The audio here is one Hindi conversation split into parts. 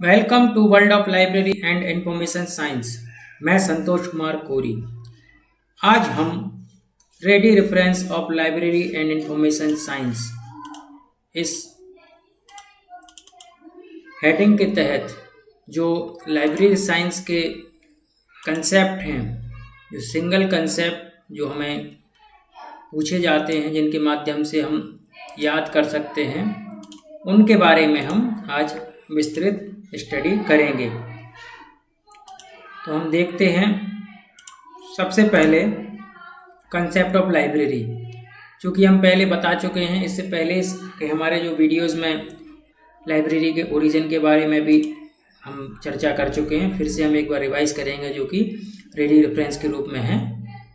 Welcome to world of library and information science. मैं संतोष कुमार कोरी। आज हम ready reference of library and information science इस हेडिंग के तहत जो लाइब्रेरी साइंस के कंसेप्ट हैं, जो सिंगल कंसेप्ट जो हमें पूछे जाते हैं, जिनके माध्यम से हम याद कर सकते हैं, उनके बारे में हम आज विस्तृत स्टडी करेंगे। तो हम देखते हैं सबसे पहले कंसेप्ट ऑफ लाइब्रेरी, चूँकि हम पहले बता चुके हैं। इससे पहले के हमारे जो वीडियोस में लाइब्रेरी के ओरिजिन के बारे में भी हम चर्चा कर चुके हैं। फिर से हम एक बार रिवाइज करेंगे, जो कि रेडी रेफरेंस के रूप में है।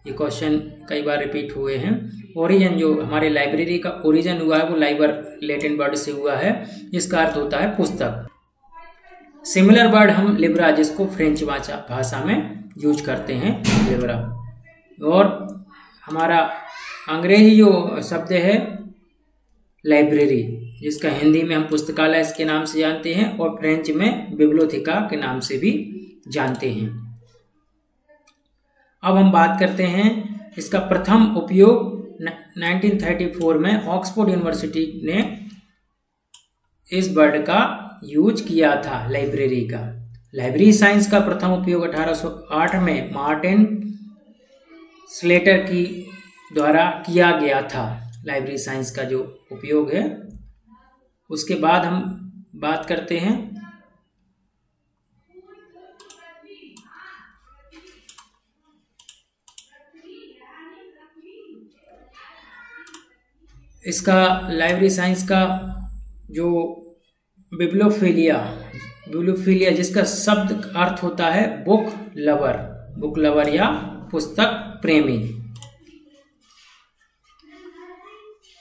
ये क्वेश्चन कई बार रिपीट हुए हैं। ओरिजिन, जो हमारे लाइब्रेरी का ओरिजिन हुआ है, वो लाइबर लैटिन वर्ड से हुआ है, जिसका अर्थ होता है पुस्तक। सिमिलर वर्ड हम लिब्रा, जिसको फ्रेंच भाषा में यूज करते हैं, लिब्रा। और हमारा अंग्रेजी जो शब्द है लाइब्रेरी, जिसका हिंदी में हम पुस्तकालय के नाम से जानते हैं, और फ्रेंच में बिब्लियोथेका के नाम से भी जानते हैं। अब हम बात करते हैं इसका प्रथम उपयोग 1934 में ऑक्सफोर्ड यूनिवर्सिटी ने इस वर्ड का यूज किया था, लाइब्रेरी का। लाइब्रेरी साइंस का प्रथम उपयोग 1808 में मार्टिन स्लेटर की द्वारा किया गया था। लाइब्रेरी साइंस का जो उपयोग है, उसके बाद हम बात करते हैं इसका लाइब्रेरी साइंस का जो बिब्लियोफिलिया, जिसका शब्द अर्थ होता है बुक लवर या पुस्तक प्रेमी।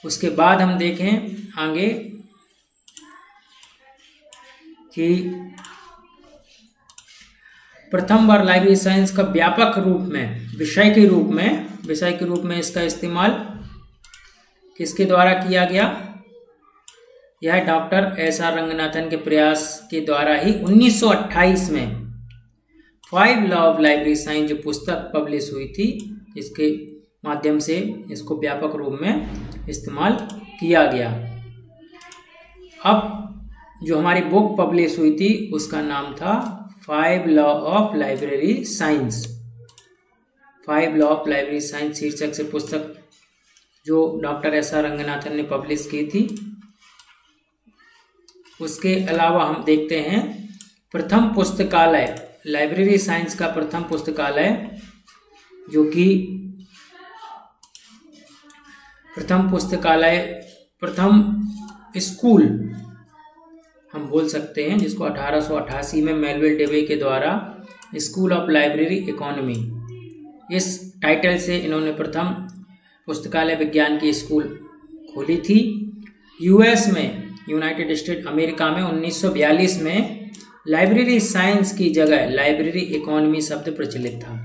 उसके बाद हम देखें आगे कि प्रथम बार लाइब्रेरी साइंस का व्यापक रूप में, विषय के रूप में इसका इस्तेमाल किसके द्वारा किया गया? यह डॉक्टर एस.आर. रंगनाथन के प्रयास के द्वारा ही 1928 में 5 लॉ ऑफ लाइब्रेरी साइंस जो पुस्तक पब्लिश हुई थी, इसके माध्यम से इसको व्यापक रूप में इस्तेमाल किया गया। अब जो हमारी बुक पब्लिश हुई थी, उसका नाम था 5 law of library science. 5 law of library science शीर्षक से पुस्तक जो डॉक्टर एस.आर. रंगनाथन ने पब्लिश की थी। उसके अलावा हम देखते हैं प्रथम पुस्तकालय, लाइब्रेरी साइंस का प्रथम पुस्तकालय, जो कि प्रथम स्कूल हम बोल सकते हैं, जिसको 1888 में मेलविल डेवे के द्वारा स्कूल ऑफ लाइब्रेरी इकोनॉमी, इस टाइटल से इन्होंने प्रथम पुस्तकालय विज्ञान की स्कूल खोली थी। यूएस में, यूनाइटेड स्टेट अमेरिका में 1942 में लाइब्रेरी साइंस की जगह लाइब्रेरी इकोनॉमी शब्द प्रचलित था।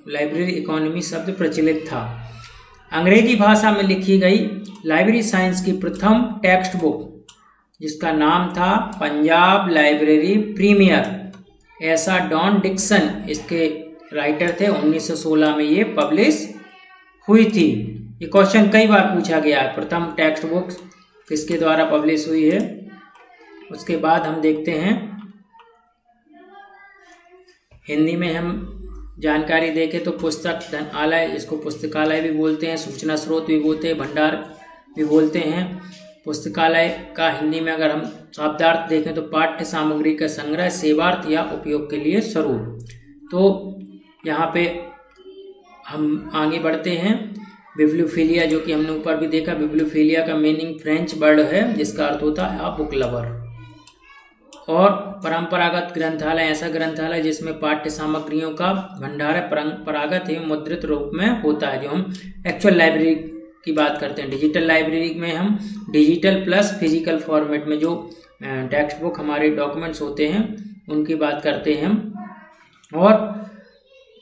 लाइब्रेरी इकोनॉमी शब्द प्रचलित था। अंग्रेजी भाषा में लिखी गई लाइब्रेरी साइंस की प्रथम टेक्स्ट बुक, जिसका नाम था पंजाब लाइब्रेरी प्रीमियर, ऐसा डॉन डिक्सन इसके राइटर थे। 1916 में ये पब्लिश हुई थी। ये क्वेश्चन कई बार पूछा गया है, प्रथम टेक्स्ट बुक किसके द्वारा पब्लिश हुई है। उसके बाद हम देखते हैं हिंदी में हम जानकारी देखें तो पुस्तक धनालय, इसको पुस्तकालय भी बोलते हैं, सूचना स्रोत भी बोलते हैं, भंडार भी बोलते हैं। पुस्तकालय का हिंदी में अगर हम शब्दार्थ देखें तो पाठ्य सामग्री का संग्रह, सेवार्थ या उपयोग के लिए स्वरूप। तो यहाँ पे हम आगे बढ़ते हैं। बिब्लियोफिलिया, जो कि हमने ऊपर भी देखा, बिब्लियोफिलिया का मीनिंग फ्रेंच वर्ड है, जिसका अर्थ होता है बुक लवर। और परंपरागत ग्रंथालय, ऐसा ग्रंथालय जिसमें पाठ्य सामग्रियों का भंडार परंपरागत एवं मुद्रित रूप में होता है, जो हम एक्चुअल लाइब्रेरी की बात करते हैं। डिजिटल लाइब्रेरी में हम डिजिटल प्लस फिजिकल फॉर्मेट में जो टेक्स्ट बुक हमारे डॉक्यूमेंट्स होते हैं, उनकी बात करते हैं हम। और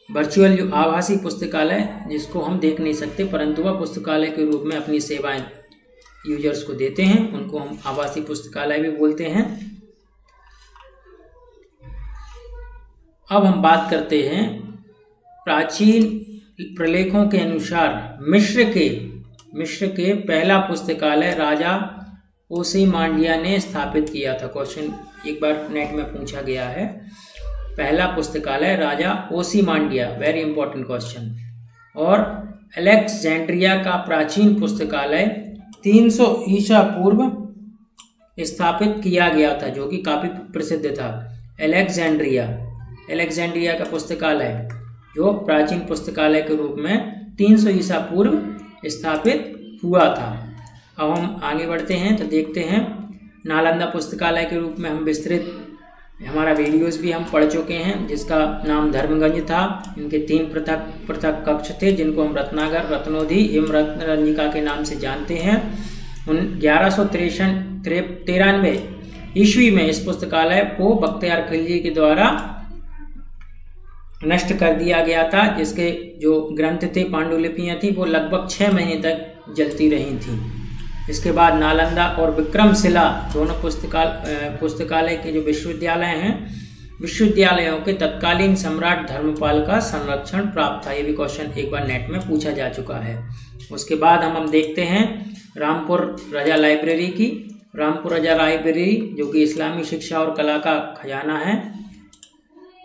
वर्चुअल जो आभासी पुस्तकालय, जिसको हम देख नहीं सकते, परंतु वह पुस्तकालय के रूप में अपनी सेवाएं यूजर्स को देते हैं उनको हम आवासीय पुस्तकालय भी बोलते हैं। अब हम बात करते हैं प्राचीन प्रलेखों के अनुसार मिस्र के पहला पुस्तकालय राजा ओसीमांडिया ने स्थापित किया था। क्वेश्चन एक बार नेट में पूछा गया है, पहला पुस्तकालय राजा ओसीमांडिया, वेरी इंपॉर्टेंट क्वेश्चन। और अलेक्जेंड्रिया का प्राचीन पुस्तकालय 300 ईसा पूर्व स्थापित किया गया था, जो कि काफी प्रसिद्ध था। अलेक्जेंड्रिया का पुस्तकालय जो प्राचीन पुस्तकालय के रूप में 300 ईसा पूर्व स्थापित हुआ था। अब हम आगे बढ़ते हैं तो देखते हैं नालंदा पुस्तकालय के रूप में हम विस्तृत हमारा वीडियोस भी हम पढ़ चुके हैं, जिसका नाम धर्मगंज था। इनके 3 पृथक कक्ष थे, जिनको हम रत्नागर, रत्नोधी एवं रत्नरंजिका के नाम से जानते हैं। 1193 ईस्वी में इस पुस्तकालय को बख्तियार खिलजी के द्वारा नष्ट कर दिया गया था, जिसके जो ग्रंथ थे, पांडुलिपियां थी, वो लगभग 6 महीने तक जलती रही थी। इसके बाद नालंदा और विक्रमशिला दोनों पुस्तकालय के जो विश्वविद्यालय हैं, विश्वविद्यालयों के तत्कालीन सम्राट धर्मपाल का संरक्षण प्राप्त था। ये भी क्वेश्चन एक बार नेट में पूछा जा चुका है। उसके बाद हम देखते हैं रामपुर रजा लाइब्रेरी की। रामपुर रजा लाइब्रेरी जो कि इस्लामी शिक्षा और कला का खजाना है,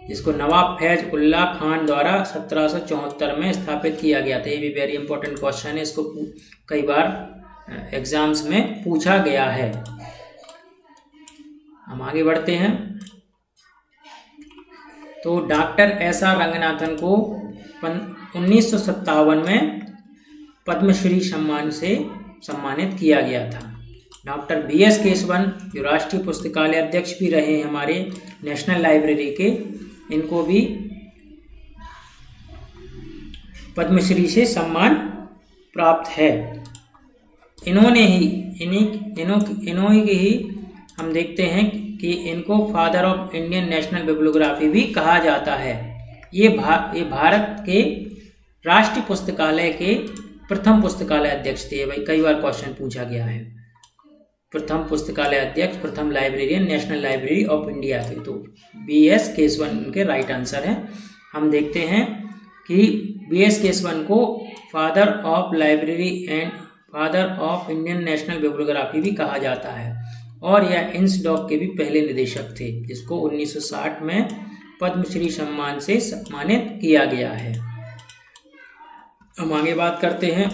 जिसको नवाब फैज उल्ला खान द्वारा 1774 में स्थापित किया गया था। ये भी वेरी इंपॉर्टेंट क्वेश्चन है, इसको कई बार एग्जाम्स में पूछा गया है। हम आगे बढ़ते हैं तो डॉक्टर एस.आर. रंगनाथन को 1957 में पद्मश्री सम्मान से सम्मानित किया गया था। Doctor B.S. केशवन जो राष्ट्रीय पुस्तकालय अध्यक्ष भी रहे हैं हमारे नेशनल लाइब्रेरी के, इनको भी पद्मश्री से सम्मान प्राप्त है। इन्होंने ही हम देखते हैं कि इनको father of Indian national bibliography भी कहा जाता है। ये भारत के राष्ट्रीय पुस्तकालय के प्रथम पुस्तकालय अध्यक्ष थे। भाई कई बार क्वेश्चन पूछा गया है, प्रथम पुस्तकालय अध्यक्ष, प्रथम librarian national library of India थे। तो B.S. केशवन उनके राइट आंसर है। हम देखते हैं कि B.S. केशवन को father of library and father of Indian national bibliography भी कहा जाता है, और यह इंसडॉक के भी पहले निदेशक थे, जिसको 1960 में पद्मश्री सम्मान से सम्मानित किया गया है। हम आगे बात करते हैं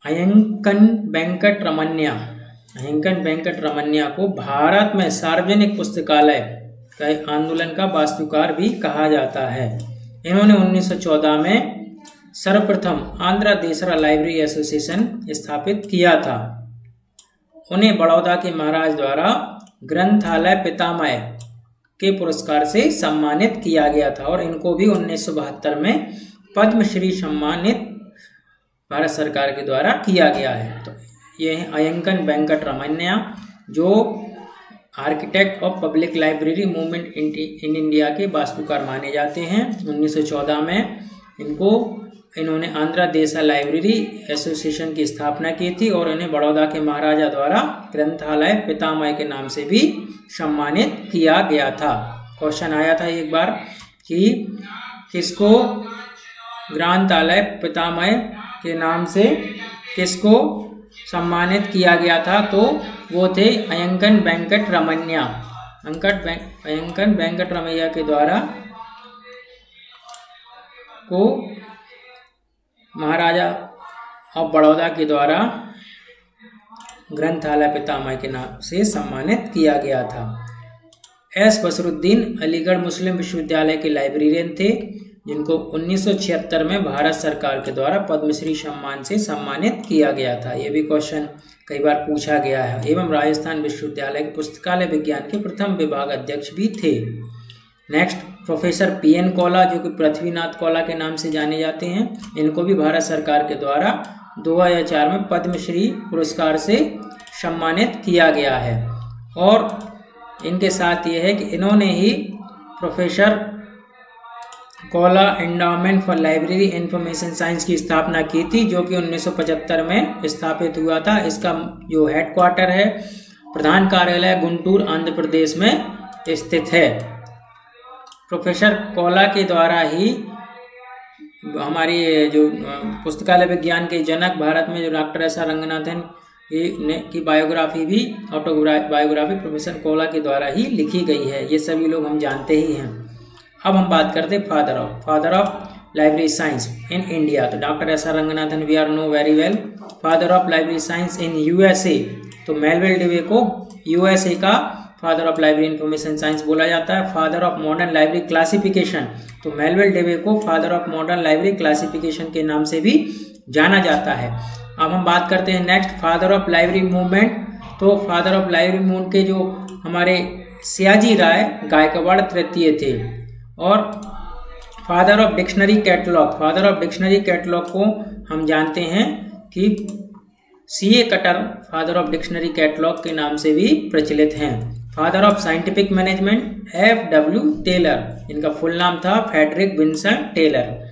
अयंकन वेंकट रमन्या को भारत में सार्वजनिक पुस्तकालय का आंदोलन का वास्तुकार भी कहा जाता है। इन्होंने 1914 में सर्वप्रथम आंध्र देशरा लाइब्रेरी एसोसिएशन स्थापित किया था। उन्हें बड़ौदा के महाराज द्वारा ग्रंथालय पितामह के पुरस्कार से सम्मानित किया गया था, और इनको भी 1972 में पद्मश्री सम्मानित भारत सरकार के द्वारा किया गया है। तो ये है अयंकन वेंकट रमन्या, जो architect of public library movement in India के वास्तुकार माने जाते हैं। 1914 में इन्होंने आंध्र देशा लाइब्रेरी एसोसिएशन की स्थापना की थी, और इन्हें बड़ौदा के महाराजा द्वारा ग्रंथालय पितामह के नाम से भी सम्मानित किया गया था। क्वेश्चन आया था एक बार कि किसको ग्रंथालय पितामह के नाम से किसको सम्मानित किया गया था, तो वो थे अयंकन वेंकट रमन्या। अयंकन वेंकट रमैया के द्वारा को महाराजा ऑफ बड़ौदा के द्वारा ग्रंथालय पितामह के नाम से सम्मानित किया गया था। एस बसरुद्दीन अलीगढ़ मुस्लिम विश्वविद्यालय के लाइब्रेरियन थे, जिनको 1976 में भारत सरकार के द्वारा पद्मश्री सम्मान से सम्मानित किया गया था। ये भी क्वेश्चन कई बार पूछा गया है। एवं राजस्थान विश्वविद्यालय के पुस्तकालय विज्ञान के प्रथम विभाग अध्यक्ष भी थे। Next professor P.N. कौला, जो कि पृथ्वीनाथ कौला के नाम से जाने जाते हैं, इनको भी भारत सरकार के द्वारा 2004 में पद्मश्री पुरस्कार से सम्मानित किया गया है। और इनके साथ ये है कि इन्होंने ही professor Kaula endowment for library information science की स्थापना की थी, जो कि 1975 में स्थापित हुआ था। इसका जो हेडक्वार्टर है, प्रधान कार्यालय गुंटूर आंध्र प्रदेश में स्थित है। प्रोफेसर कौला के द्वारा ही हमारी जो पुस्तकालय विज्ञान के जनक भारत में जो डॉक्टर एस आर रंगनाथन की बायोग्राफी भी, ऑटोबायोग्राफी प्रोफेसर कौला के द्वारा ही लिखी गई है। ये सभी लोग हम जानते ही हैं। अब हम बात करते हैं father of library science in India. तो doctor S R Ranganathan we are know very well. Father of library science in USA, तो मेलविल डेवे को यूएसए का father of library information science बोला जाता है। Father of modern library classification, तो मेलविल डेवे को father of modern library classification के नाम से भी जाना जाता है। अब हम बात करते हैं next father of library movement. तो फादर ऑफ लाइब्रेरी मूवमेंट के जो हमारे सयाजी राय गायकवाड़ तृतीय थे। और फादर ऑफ डिक्शनरी कैटलॉग को हम जानते हैं कि C A Cutter father of dictionary catalogue के नाम से भी प्रचलित हैं। Father of scientific management F W. Taylor, इनका फुल नाम था Frederick Vincent Taylor.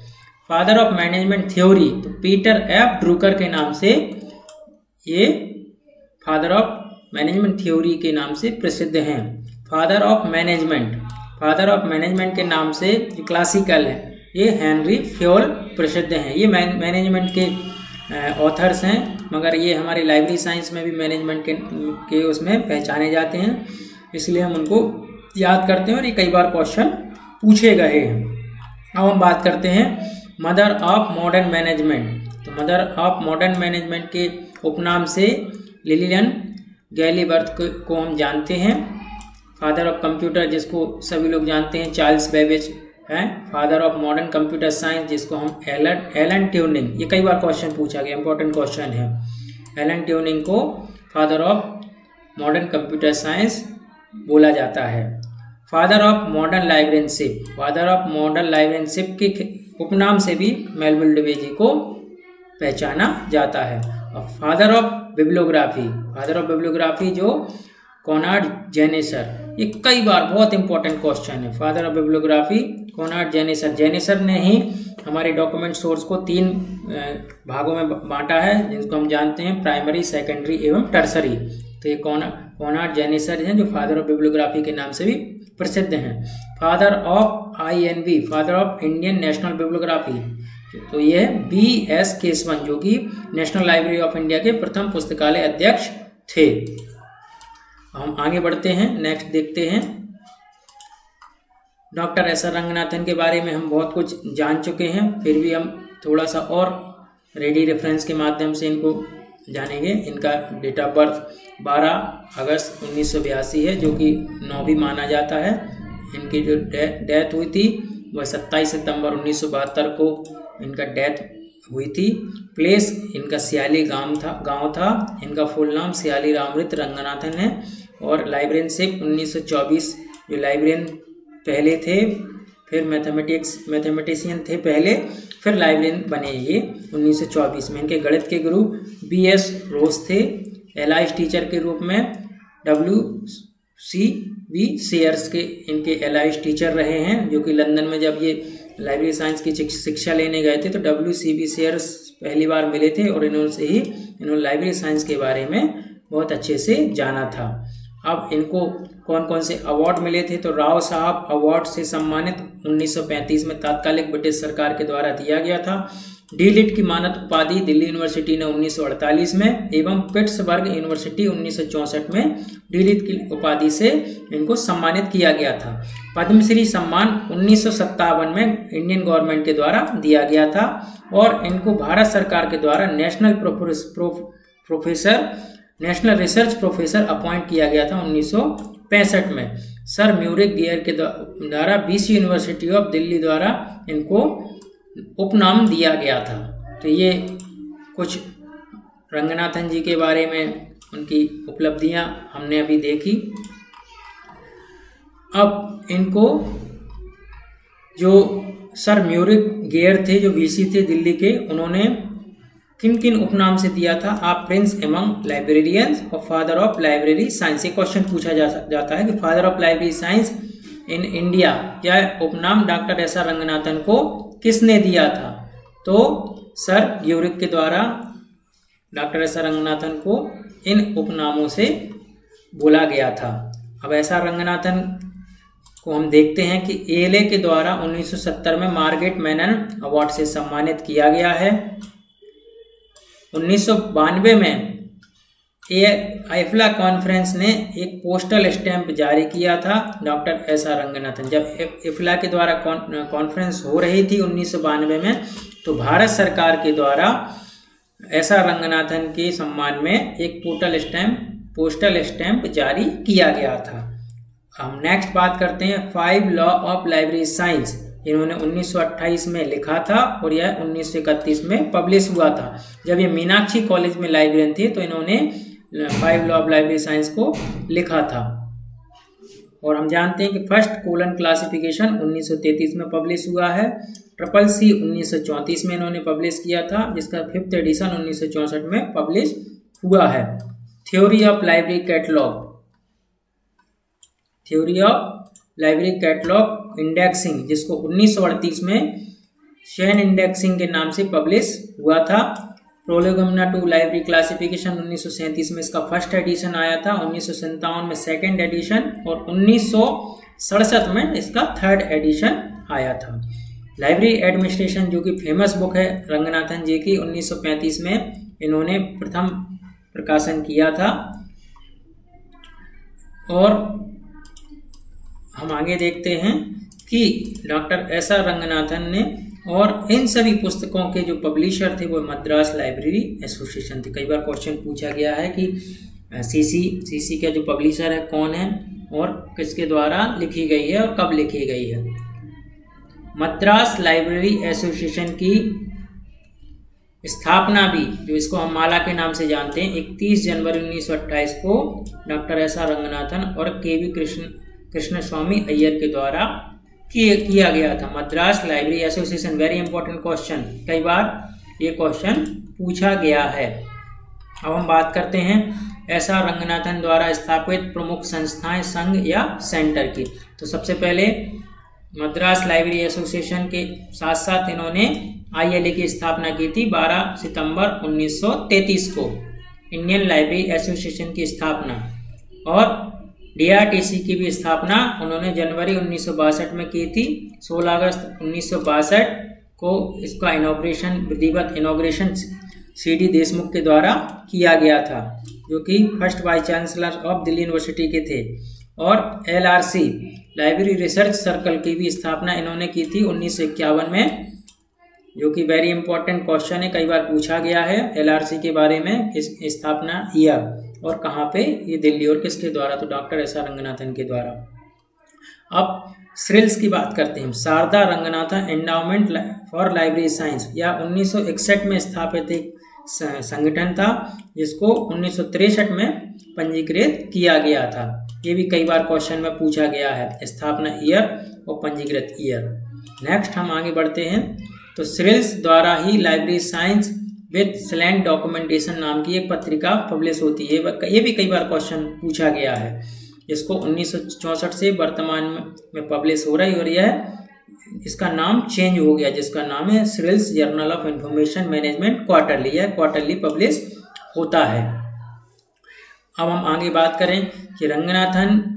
Father of management theory, तो पीटर एफ. ड्रूकर के नाम से ये फादर ऑफ मैनेजमेंट थ्योरी के नाम से प्रसिद्ध हैं। फादर ऑफ मैनेजमेंट के नाम से जो क्लासिकल है, ये हेनरी फ्योल प्रसिद्ध हैं। ये मैनेजमेंट के ऑथर्स हैं, मगर ये हमारे लाइब्रेरी साइंस में भी मैनेजमेंट के उसमें पहचाने जाते हैं, इसलिए हम उनको याद करते हैं और ये कई बार क्वेश्चन पूछे गए हैं। अब हम बात करते हैं मदर ऑफ मॉडर्न मैनेजमेंट। तो मदर ऑफ मॉडर्न मैनेजमेंट के उपनाम से लिलियन गैलीवर्थ को हम जानते हैं। फादर ऑफ कंप्यूटर, जिसको सभी लोग जानते हैं, चार्ल्स बेबेज हैं। Father of modern computer science, जिसको हम एलन ट्यूरिंग, ये कई बार क्वेश्चन पूछा गया, इंपॉर्टेंट क्वेश्चन है। एलन ट्यूरिंग को father of modern computer science बोला जाता है। फादर ऑफ मॉडर्न लाइब्रेरियनशिप के उपनाम से भी मेलविल डेवे जी को पहचाना जाता है। और फादर ऑफ बिब्लियोग्राफी जो कॉनार्ड जेनेसर, ये कई बार बहुत इंपॉर्टेंट क्वेश्चन है। फादर ऑफ बिब्लियोग्राफी कॉनार्ड जेनेसर ने ही हमारे डॉक्यूमेंट सोर्स को 3 भागों में बांटा है, जिनको हम जानते हैं प्राइमरी, सेकेंडरी एवं टर्सरी। तो ये कॉनार्ड जेनेसर हैं, जो फादर ऑफ बिब्लियोग्राफी के नाम से भी प्रसिद्ध हैं। Father of INB, father of Indian national bibliography, तो ये B.S. केशवन, जो कि नेशनल लाइब्रेरी ऑफ इंडिया के प्रथम पुस्तकालय अध्यक्ष थे। हम आगे बढ़ते हैं, नेक्स्ट देखते हैं। डॉक्टर एस आर रंगनाथन के बारे में हम बहुत कुछ जान चुके हैं, फिर भी हम थोड़ा सा और रेडी रेफरेंस के माध्यम से इनको जानेंगे। इनका डेट ऑफ बर्थ 12 अगस्त 1982 है, जो कि 9 भी माना जाता है। इनकी जो डेथ हुई थी वह 27 सितंबर 1972 को इनका डेथ हुई थी। प्लेस इनका सियाली गांव था। इनका फुल नाम सियाली रामृत रंगनाथन है। और लाइब्रेरियनशिप 1924, जो लाइब्रेरियन पहले थे, फिर मैथमेटिशियन थे पहले, फिर लाइब्रेरियन बने ये 1924 में। इनके गणित के गुरु B.S. रोज थे। एलाइज टीचर के रूप में W.C.B. शेयर्स के इनके एलाइज टीचर रहे हैं, जो कि लंदन में जब ये लाइब्रेरी साइंस की शिक्षा लेने गए थे तो W.C.B. शेयर्स पहली बार मिले थे और इन्होंने लाइब्रेरी साइंस के बारे में बहुत अच्छे से जाना था। अब इनको कौन कौन से अवार्ड मिले थे, तो राव साहब अवार्ड से सम्मानित 1935 में तात्कालिक ब्रिटिश सरकार के द्वारा दिया गया था। डी.लिट की मानद उपाधि दिल्ली यूनिवर्सिटी ने 1948 में एवं पिट्सबर्ग यूनिवर्सिटी 1964 में डी.लिट की उपाधि से इनको सम्मानित किया गया था। पद्मश्री सम्मान 1957 में इंडियन गवर्नमेंट के द्वारा दिया गया था और इनको भारत सरकार के द्वारा नेशनल रिसर्च प्रोफेसर अपॉइंट किया गया था 1965 में। सर म्यूरिक गियर के द्वारा BC यूनिवर्सिटी ऑफ दिल्ली द्वारा इनको उपनाम दिया गया था। तो ये कुछ रंगनाथन जी के बारे में उनकी उपलब्धियां हमने अभी देखी। अब इनको जो सर म्यूरिक गियर थे, जो VC थे दिल्ली के, उन्होंने किन किन उपनाम से दिया था? आप प्रिंस एमंग लाइब्रेरियंस और फादर ऑफ लाइब्रेरी साइंस। ये क्वेश्चन पूछा जाता है कि father of library science in India, यह उपनाम डॉक्टर एस आर रंगनाथन को किसने दिया था? तो सर ग्यूरिक के द्वारा डॉक्टर एस आर रंगनाथन को इन उपनामों से बोला गया था। अब एस आर रंगनाथन को हम देखते हैं कि एएलए के द्वारा 1970 में मार्गरेट मेनन अवार्ड से सम्मानित किया गया है। 1992 में आइफला कॉन्फ्रेंस ने एक पोस्टल स्टैंप जारी किया था डॉक्टर एस आर रंगनाथन। जब आइफला के द्वारा कॉन्फ्रेंस हो रही थी 1992 में, तो भारत सरकार के द्वारा एस आर रंगनाथन के सम्मान में एक पोस्टल स्टैंप जारी किया गया था। हम नेक्स्ट बात करते हैं 5 लॉ ऑफ लाइब्रेरी साइंस। इन्होंने 1928 में लिखा था और यह 1931 में पब्लिश हुआ था। जब ये मीनाक्षी कॉलेज में लाइब्रेरियन थे तो इन्होंने 5 लॉ ऑफ लाइब्रेरी साइंस को लिखा था। और हम जानते हैं कि फर्स्ट कोलन क्लासिफिकेशन 1933 में पब्लिश हुआ है। CCC 1934 में इन्होंने पब्लिश किया था, जिसका 5th एडिशन 1964 में पब्लिश हुआ है। Theory of library catalogue indexing, जिसको 1938 में शेन इंडेक्सिंग के नाम से पब्लिश हुआ था। प्रोलेगोमिना टू लाइब्रेरी क्लासिफिकेशन 1937 में इसका फर्स्ट एडिशन आया था, 1957 में सेकंड एडिशन और 1967 में इसका थर्ड एडिशन आया था। लाइब्रेरी एडमिनिस्ट्रेशन, जो कि फेमस बुक है रंगनाथन जी की, 1935 में इन्होंने प्रथम प्रकाशन किया था। और हम आगे देखते हैं कि डॉक्टर एस आर रंगनाथन ने, और इन सभी पुस्तकों के जो पब्लिशर थे वो मद्रास लाइब्रेरी एसोसिएशन थे। कई बार क्वेश्चन पूछा गया है कि सीसी का जो पब्लिशर है कौन है और किसके द्वारा लिखी गई है और कब लिखी गई है। मद्रास लाइब्रेरी एसोसिएशन की स्थापना भी, जो इसको हम माला के नाम से जानते हैं, 31 जनवरी 1928 को डॉक्टर एस आर रंगनाथन और केवी कृष्ण स्वामी अय्यर के द्वारा किया गया था। Madras library association, very important question, कई बार ये क्वेश्चन पूछा गया है। अब हम बात करते हैं एस आर रंगनाथन द्वारा स्थापित प्रमुख संस्थाएं, संघ या सेंटर की। तो सबसे पहले मद्रास लाइब्रेरी एसोसिएशन के साथ साथ इन्होंने ILA की स्थापना की थी 12 सितंबर 1933 को, इंडियन लाइब्रेरी एसोसिएशन की स्थापना। और DRTC की भी स्थापना उन्होंने जनवरी 1962 में की थी। 16 अगस्त 1962 को इसका विधिवत इनॉग्रेशन CD देशमुख के द्वारा किया गया था, जो कि first vice chancellor of Delhi university के थे। और LRC लाइब्रेरी रिसर्च सर्कल की भी स्थापना इन्होंने की थी 1951 में, जो कि वेरी इंपॉर्टेंट क्वेश्चन है, कई बार पूछा गया है LRC के बारे में, इस स्थापना ईयर और कहाँ पे, ये दिल्ली, और किसके द्वारा, तो डॉक्टर एस आर रंगनाथन के द्वारा। अब SRILS की बात करते हैं। Sarada Ranganathan endowment for library science, या 1961 में स्थापित एक संगठन था, जिसको 1963 में पंजीकृत किया गया था। ये भी कई बार क्वेश्चन में पूछा गया है, स्थापना ईयर और पंजीकृत ईयर। नेक्स्ट हम आगे बढ़ते हैं। तो SRILS द्वारा ही library science with slant documentation नाम की एक पत्रिका पब्लिश होती है। ये भी कई बार क्वेश्चन पूछा गया है, जिसको 1964 से वर्तमान में पब्लिश हो रही, और यह इसका नाम चेंज हो गया, जिसका नाम है SRILS journal of information management quarterly. यह क्वार्टरली पब्लिश होता है। अब हम आगे बात करें कि रंगनाथन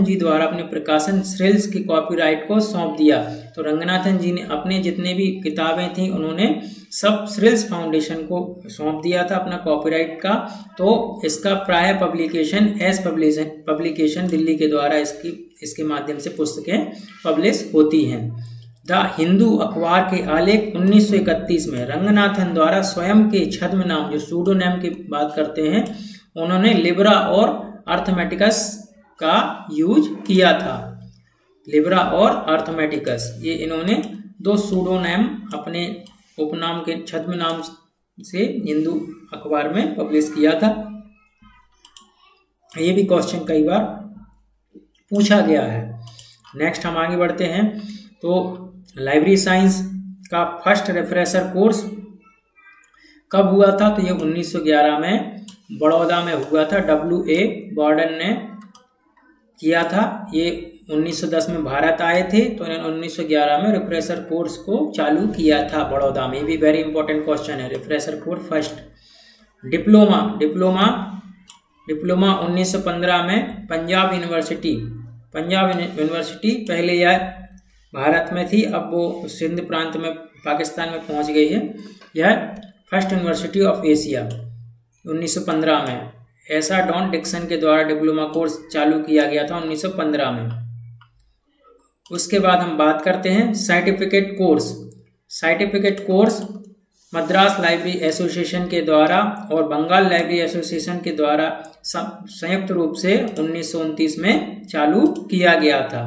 जी द्वारा अपने प्रकाशन SRILS के कॉपीराइट को सौंप दिया। तो रंगनाथन जी ने अपने जितने भी किताबें थी उन्होंने सब SRILS फाउंडेशन को सौंप दिया था अपना कॉपीराइट का। तो इसका प्राय पब्लिकेशन दिल्ली के द्वारा इसके माध्यम से पुस्तकें पब्लिश होती हैं। द हिंदू अखबार के आलेख 1931 में रंगनाथन द्वारा स्वयं के छद्म नाम, जो सूडोनेम की बात करते हैं, उन्होंने लिब्रा और अर्थमेटिकस का यूज किया था। लिब्रा और अर्थमेटिकस, ये इन्होंने 2 सूडोनेम अपने उपनाम के छद्म नाम से हिंदू अखबार में पब्लिश किया था। ये भी क्वेश्चन कई बार पूछा गया है। नेक्स्ट हम आगे बढ़ते हैं। तो लाइब्रेरी साइंस का फर्स्ट रिफ्रेशर कोर्स कब हुआ था? तो ये 1911 में बड़ौदा में हुआ था। W.A. बॉर्डन ने किया था। ये 1910 में भारत आए थे, तो इन्होंने 1911 में रिफ्रेशर कोर्स को चालू किया था बड़ौदा में। ये भी वेरी इंपॉर्टेंट क्वेश्चन है, रिफ्रेशर कोर्स फर्स्ट। डिप्लोमा 1915 में पंजाब यूनिवर्सिटी पहले यह भारत में थी, अब वो सिंध प्रांत में पाकिस्तान में पहुंच गई है। यह फर्स्ट यूनिवर्सिटी ऑफ एशिया 1915 में ऐसा डॉन डिक्सन के द्वारा डिप्लोमा कोर्स चालू किया गया था 1915 में। उसके बाद हम बात करते हैं certificate course Madras library association के द्वारा और बंगाल लाइब्रेरी एसोसिएशन के द्वारा संयुक्त रूप से 1929 में चालू किया गया था।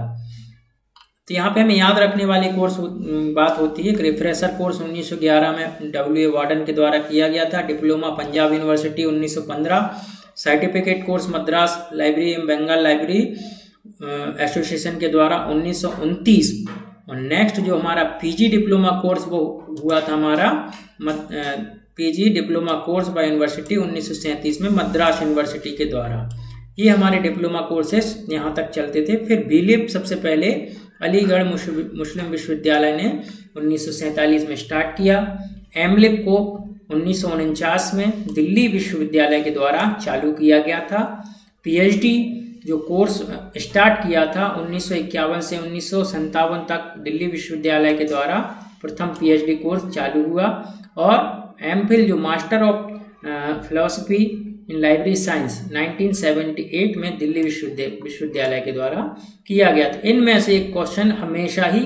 तो यहाँ पे हमें याद रखने वाली बात होती है कि रिफ्रेशर कोर्स 1911 में W.A. वार्डन के द्वारा किया गया था। Diploma Punjab university 1915, certificate course Madras library एवं बंगाल लाइब्रेरी एसोसिएशन के द्वारा 1929। और नेक्स्ट जो हमारा पीजी डिप्लोमा कोर्स वो हुआ था हमारा PG diploma course by university 1937 में मद्रास यूनिवर्सिटी के द्वारा। ये हमारे डिप्लोमा कोर्सेस यहाँ तक चलते थे। फिर बीलिप सबसे पहले अलीगढ़ मुस्लिम विश्वविद्यालय ने 1947 में स्टार्ट किया। एमलिप को 1949 में दिल्ली विश्वविद्यालय के द्वारा चालू किया गया था। पीएचडी जो कोर्स स्टार्ट किया था 1951 से 1957 तक दिल्ली विश्वविद्यालय के द्वारा प्रथम पीएचडी कोर्स चालू हुआ। और एमफिल जो master of philosophy in library science 1978 में दिल्ली विश्वविद्यालय के द्वारा किया गया था। इनमें से एक क्वेश्चन हमेशा ही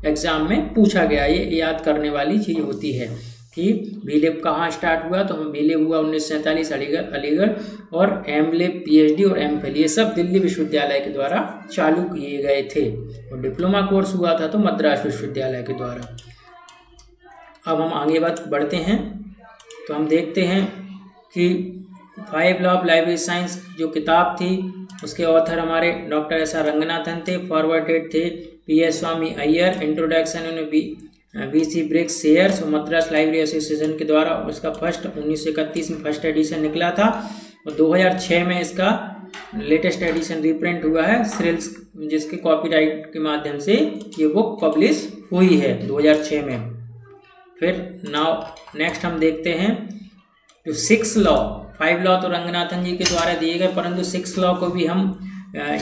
एग्जाम में पूछा गया, ये याद करने वाली चीज होती है कि बीलिप कहाँ स्टार्ट हुआ, तो हम बीलिप हुआ 1947 अलीगढ़, और एमलिप पीएचडी और एमफिल ये सब दिल्ली विश्वविद्यालय के द्वारा चालू किए गए थे। और डिप्लोमा कोर्स हुआ था तो मद्रास विश्वविद्यालय के द्वारा। अब हम आगे बढ़ते हैं तो हम देखते हैं कि 5 लॉ ऑफ लाइब्रेरी साइंस जो किताब थी उसके ऑथर हमारे डॉक्टर एस आर रंगनाथन थे, फॉरवर्डेड थे पीएस स्वामी अय्यर, इंट्रोडक्शन उन्होंने बीसी ब्रिक्स शेयर्स और मद्रास लाइब्रेरी एसोसिएशन के द्वारा उसका 1931 में फर्स्ट एडिशन निकला था। और 2006 में इसका लेटेस्ट एडिशन रिप्रिंट हुआ है सिरिल्स, जिसके कॉपीराइट के माध्यम से ये बुक पब्लिश हुई है 2006 में। फिर नेक्स्ट हम देखते हैं जो 6 लॉ, 5 लॉ तो रंगनाथन जी के द्वारा दिए गए, परंतु 6 लॉ को भी हम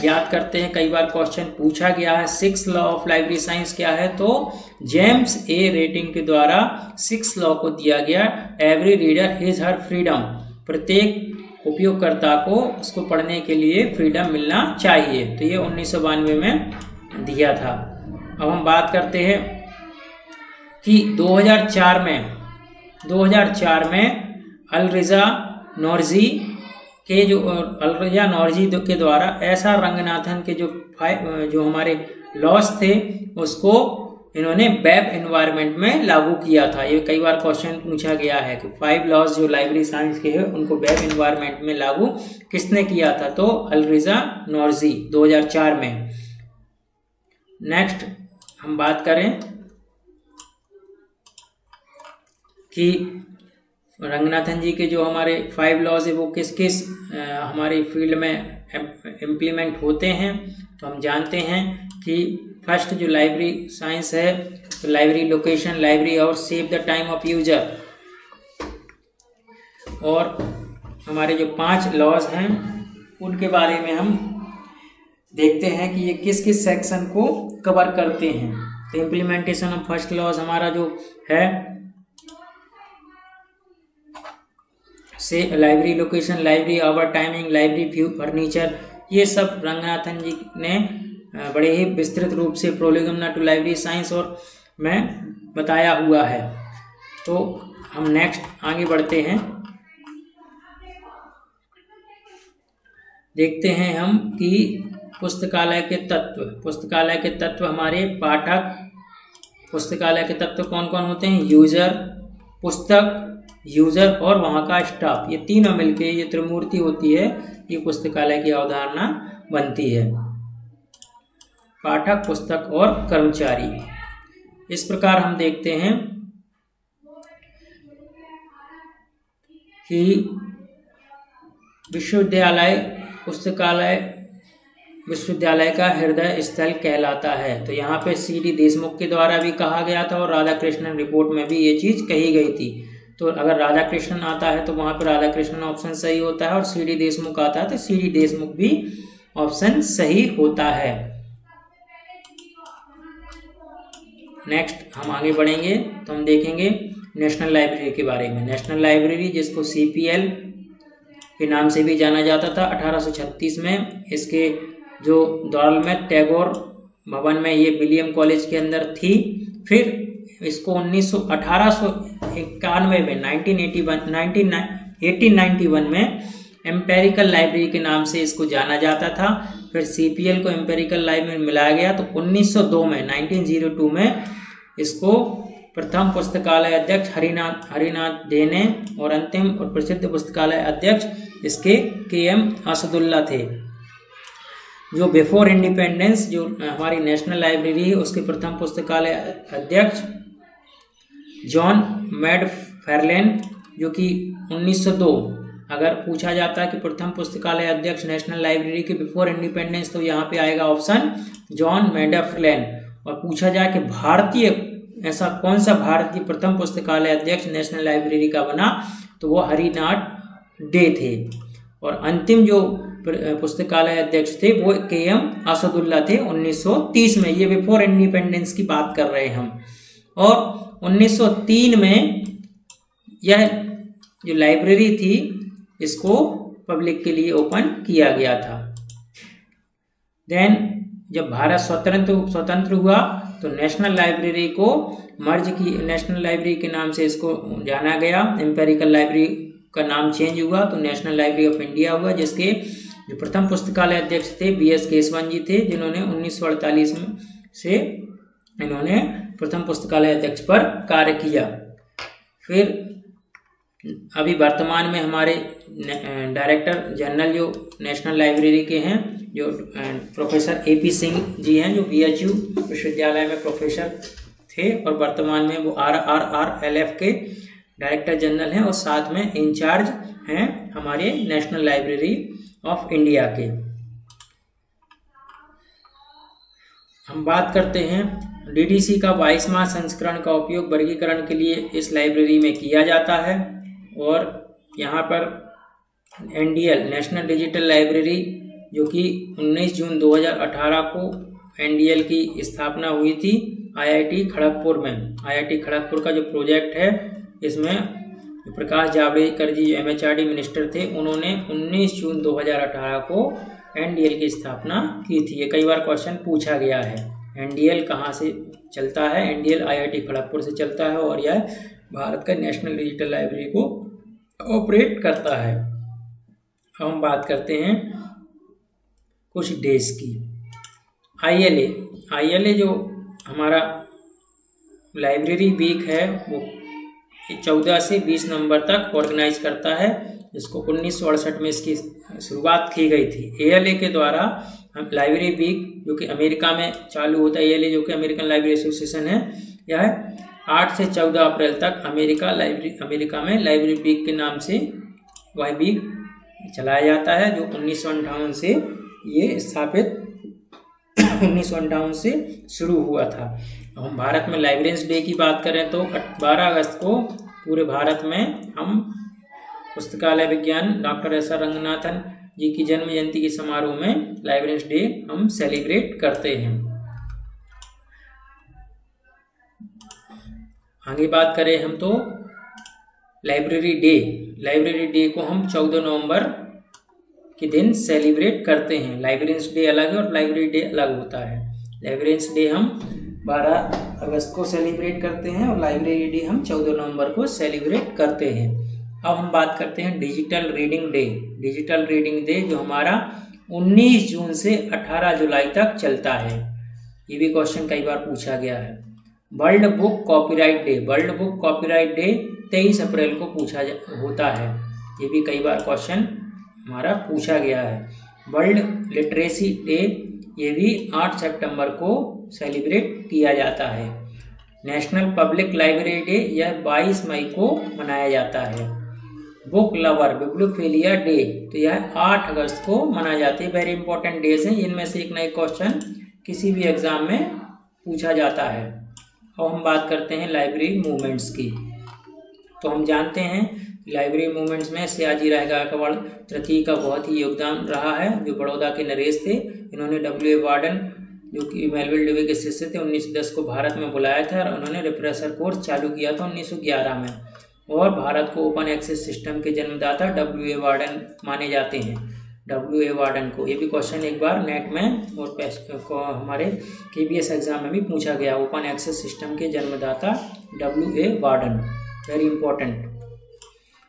याद करते हैं, कई बार क्वेश्चन पूछा गया है। 6 लॉ ऑफ लाइब्रेरी साइंस क्या है, तो जेम्स ए रेटिंग के द्वारा 6 लॉ को दिया गया, every reader his her freedom, प्रत्येक उपयोगकर्ता को उसको पढ़ने के लिए फ्रीडम मिलना चाहिए। तो ये 1992 में दिया था। अब हम बात करते हैं कि 2004 में अलरिजा नॉर्जी के द्वारा एसआर रंगनाथन के जो हमारे लॉस थे उसको इन्होंने वेब एनवायरनमेंट में लागू किया था। ये कई बार क्वेश्चन पूछा गया है कि 5 लॉस जो लाइब्रेरी साइंस के हैं उनको वेब एनवायरनमेंट में लागू किसने किया था, तो अलरिजा नॉर्जी 2004 में। नेक्स्ट हम बात करें कि रंगनाथन जी के जो हमारे 5 लॉज है वो किस किस हमारी फील्ड में इम्प्लीमेंट होते हैं, तो हम जानते हैं कि फर्स्ट जो लाइब्रेरी साइंस है तो लाइब्रेरी लोकेशन, लाइब्रेरी और save the time of user, और हमारे जो 5 लॉज हैं उनके बारे में हम देखते हैं कि ये किस किस सेक्शन को कवर करते हैं। तो इम्प्लीमेंटेशन ऑफ फर्स्ट लॉज हमारा जो है से library location, library hour timing, library view furniture, ये सब रंगनाथन जी ने बड़े ही विस्तृत रूप से प्रोलेगोमेना टू लाइब्रेरी साइंस और में बताया हुआ है। तो हम नेक्स्ट आगे बढ़ते हैं, देखते हैं हम कि पुस्तकालय के तत्व हमारे पाठक, पुस्तकालय के तत्व कौन कौन होते हैं, यूजर, पुस्तक, यूजर और वहाँ का स्टाफ, ये तीनों मिलके ये त्रिमूर्ति होती है, ये पुस्तकालय की अवधारणा बनती है। पाठक, पुस्तक और कर्मचारी। इस प्रकार हम देखते हैं कि विश्वविद्यालय पुस्तकालय विश्वविद्यालय का हृदय स्थल कहलाता है। तो यहाँ पे CD देशमुख के द्वारा भी कहा गया था और राधाकृष्णन रिपोर्ट में भी ये चीज़ कही गई थी। तो अगर राधाकृष्णन आता है तो वहाँ पे राधाकृष्णन ऑप्शन सही होता है, और CD देशमुख आता है तो CD देशमुख भी ऑप्शन सही होता है। नेक्स्ट हम आगे बढ़ेंगे तो हम देखेंगे नेशनल लाइब्रेरी के बारे में। नेशनल लाइब्रेरी, जिसको CPL के नाम से भी जाना जाता था, 1836 में इसके जो दौरान में टैगोर भवन में ये विलियम कॉलेज के अंदर थी। फिर इसको 1891 में 1891 में एम्पेरिकल लाइब्रेरी के नाम से इसको जाना जाता था। फिर CPL को एम्पेरिकल लाइब्रेरी में मिलाया गया। तो 1902 में 1902 में इसको प्रथम पुस्तकालय अध्यक्ष हरिनाथ डे ने, और अंतिम और प्रसिद्ध पुस्तकालय अध्यक्ष इसके KM असदुल्ला थे। जो बिफोर इंडिपेंडेंस जो हमारी नेशनल लाइब्रेरी है उसके प्रथम पुस्तकालय अध्यक्ष जॉन मैकफार्लेन, जो कि 1902, अगर पूछा जाता है कि प्रथम पुस्तकालय अध्यक्ष नेशनल लाइब्रेरी के बिफोर इंडिपेंडेंस, तो यहाँ पे आएगा ऑप्शन जॉन मैकफार्लेन। और पूछा जाए कि भारतीय ऐसा कौन सा भारतीय प्रथम पुस्तकालय अध्यक्ष नेशनल लाइब्रेरी का बना, तो वो हरिनाथ डे थे। और अंतिम जो पुस्तकालय अध्यक्ष थे वो KM असदुल्ला थे 1930 में। ये बिफोर इंडिपेंडेंस की बात कर रहे हैं हम। और 1903 में यह जो लाइब्रेरी थी इसको पब्लिक के लिए ओपन किया गया था। देन जब भारत स्वतंत्र हुआ तो नेशनल लाइब्रेरी को मर्ज की, नेशनल लाइब्रेरी के नाम से इसको जाना गया। एम्पेरिकल लाइब्रेरी का नाम चेंज हुआ तो नेशनल लाइब्रेरी ऑफ इंडिया हुआ, जिसके जो प्रथम पुस्तकालय अध्यक्ष थे BS केशवन जी थे, जिन्होंने 1948 से इन्होंने प्रथम पुस्तकालय अध्यक्ष पर कार्य किया। फिर अभी वर्तमान में हमारे डायरेक्टर जनरल जो नेशनल लाइब्रेरी के हैं, जो प्रोफेसर AP सिंह जी हैं, जो BHU विश्वविद्यालय में प्रोफेसर थे, और वर्तमान में वो RRRLF के डायरेक्टर जनरल हैं, और साथ में इंचार्ज हैं हमारे नेशनल लाइब्रेरी ऑफ इंडिया के। हम बात करते हैं DDC का 22वां संस्करण का उपयोग वर्गीकरण के लिए इस लाइब्रेरी में किया जाता है। और यहाँ पर NDL नेशनल डिजिटल लाइब्रेरी, जो कि 19 जून 2018 को NDL की स्थापना हुई थी IIT खड़गपुर में। IIT खड़गपुर का जो प्रोजेक्ट है, इसमें प्रकाश जावड़ेकर जी जो MHRD मिनिस्टर थे, उन्होंने 19 जून 2018 को NDL की स्थापना की थी। ये कई बार क्वेश्चन पूछा गया है। NDL कहाँ से चलता है? NDL IIT खड़गपुर से चलता है, और यह भारत का नेशनल डिजिटल लाइब्रेरी को ऑपरेट करता है। अब हम बात करते हैं कुछ देश की। ILA जो हमारा लाइब्रेरी वीक है, वो 14 से 20 नवंबर तक ऑर्गेनाइज करता है, जिसको 1968 में इसकी शुरुआत की गई थी। ALA के द्वारा हम लाइब्रेरी वीक, जो कि अमेरिका में चालू होता है, ALA जो कि अमेरिकन लाइब्रेरी एसोसिएशन है, यह 8 से 14 अप्रैल तक अमेरिका में लाइब्रेरी वीक के नाम से वह वीक चलाया जाता है, जो 1958 से ये स्थापित 1958 से शुरू हुआ था। हम भारत में लाइब्रेरियंस डे की बात करें तो 12 अगस्त को पूरे भारत में हम पुस्तकालय विज्ञान डॉक्टर SR रंगनाथन जी की जन्म जयंती के समारोह में लाइब्रेरियंस डे हम सेलिब्रेट करते हैं। आगे बात करें हम तो लाइब्रेरी डे को हम 14 नवंबर के दिन सेलिब्रेट करते हैं। लाइब्रेरियंस डे अलग है और लाइब्रेरी डे अलग होता है। लाइब्रेरियंस डे हम 12 अगस्त को सेलिब्रेट करते हैं और लाइब्रेरी डे हम 14 नवंबर को सेलिब्रेट करते हैं। अब हम बात करते हैं digital reading day. Digital reading day जो हमारा 19 जून से 18 जुलाई तक चलता है। ये भी क्वेश्चन कई बार पूछा गया है। वर्ल्ड बुक कॉपीराइट डे 23 अप्रैल को होता है। ये भी कई बार क्वेश्चन हमारा पूछा गया है। वर्ल्ड लिटरेसी डे ये भी 8 सितंबर को सेलिब्रेट किया जाता है। नेशनल पब्लिक लाइब्रेरी डे यह 22 मई को मनाया जाता है। बुक लवर बिब्लियोफिलिया डे, तो यह 8 अगस्त को मनाई जाती है। वेरी इंपॉर्टेंट डेज हैं, इनमें से एक नए क्वेश्चन किसी भी एग्जाम में पूछा जाता है। अब हम बात करते हैं लाइब्रेरी मूवमेंट्स की। तो हम जानते हैं लाइब्रेरी मूवमेंट्स में सयाजी राय गायकवाड़ तृतीय का बहुत ही योगदान रहा है, जो बड़ौदा के नरेश थे। इन्होंने W.A. वार्डन जो कि मेलविल डेवे के शिष्य थे 1910 को भारत में बुलाया था और उन्होंने रिफ्रेशर कोर्स चालू किया था 1911 में। और भारत को ओपन एक्सेस सिस्टम के जन्मदाता W.A. वार्डन माने जाते हैं। W.A. वार्डन को, ये भी क्वेश्चन एक बार नेट में और हमारे KBS एग्जाम में भी पूछा गया। ओपन एक्सेस सिस्टम के जन्मदाता W.A. Warden, very important.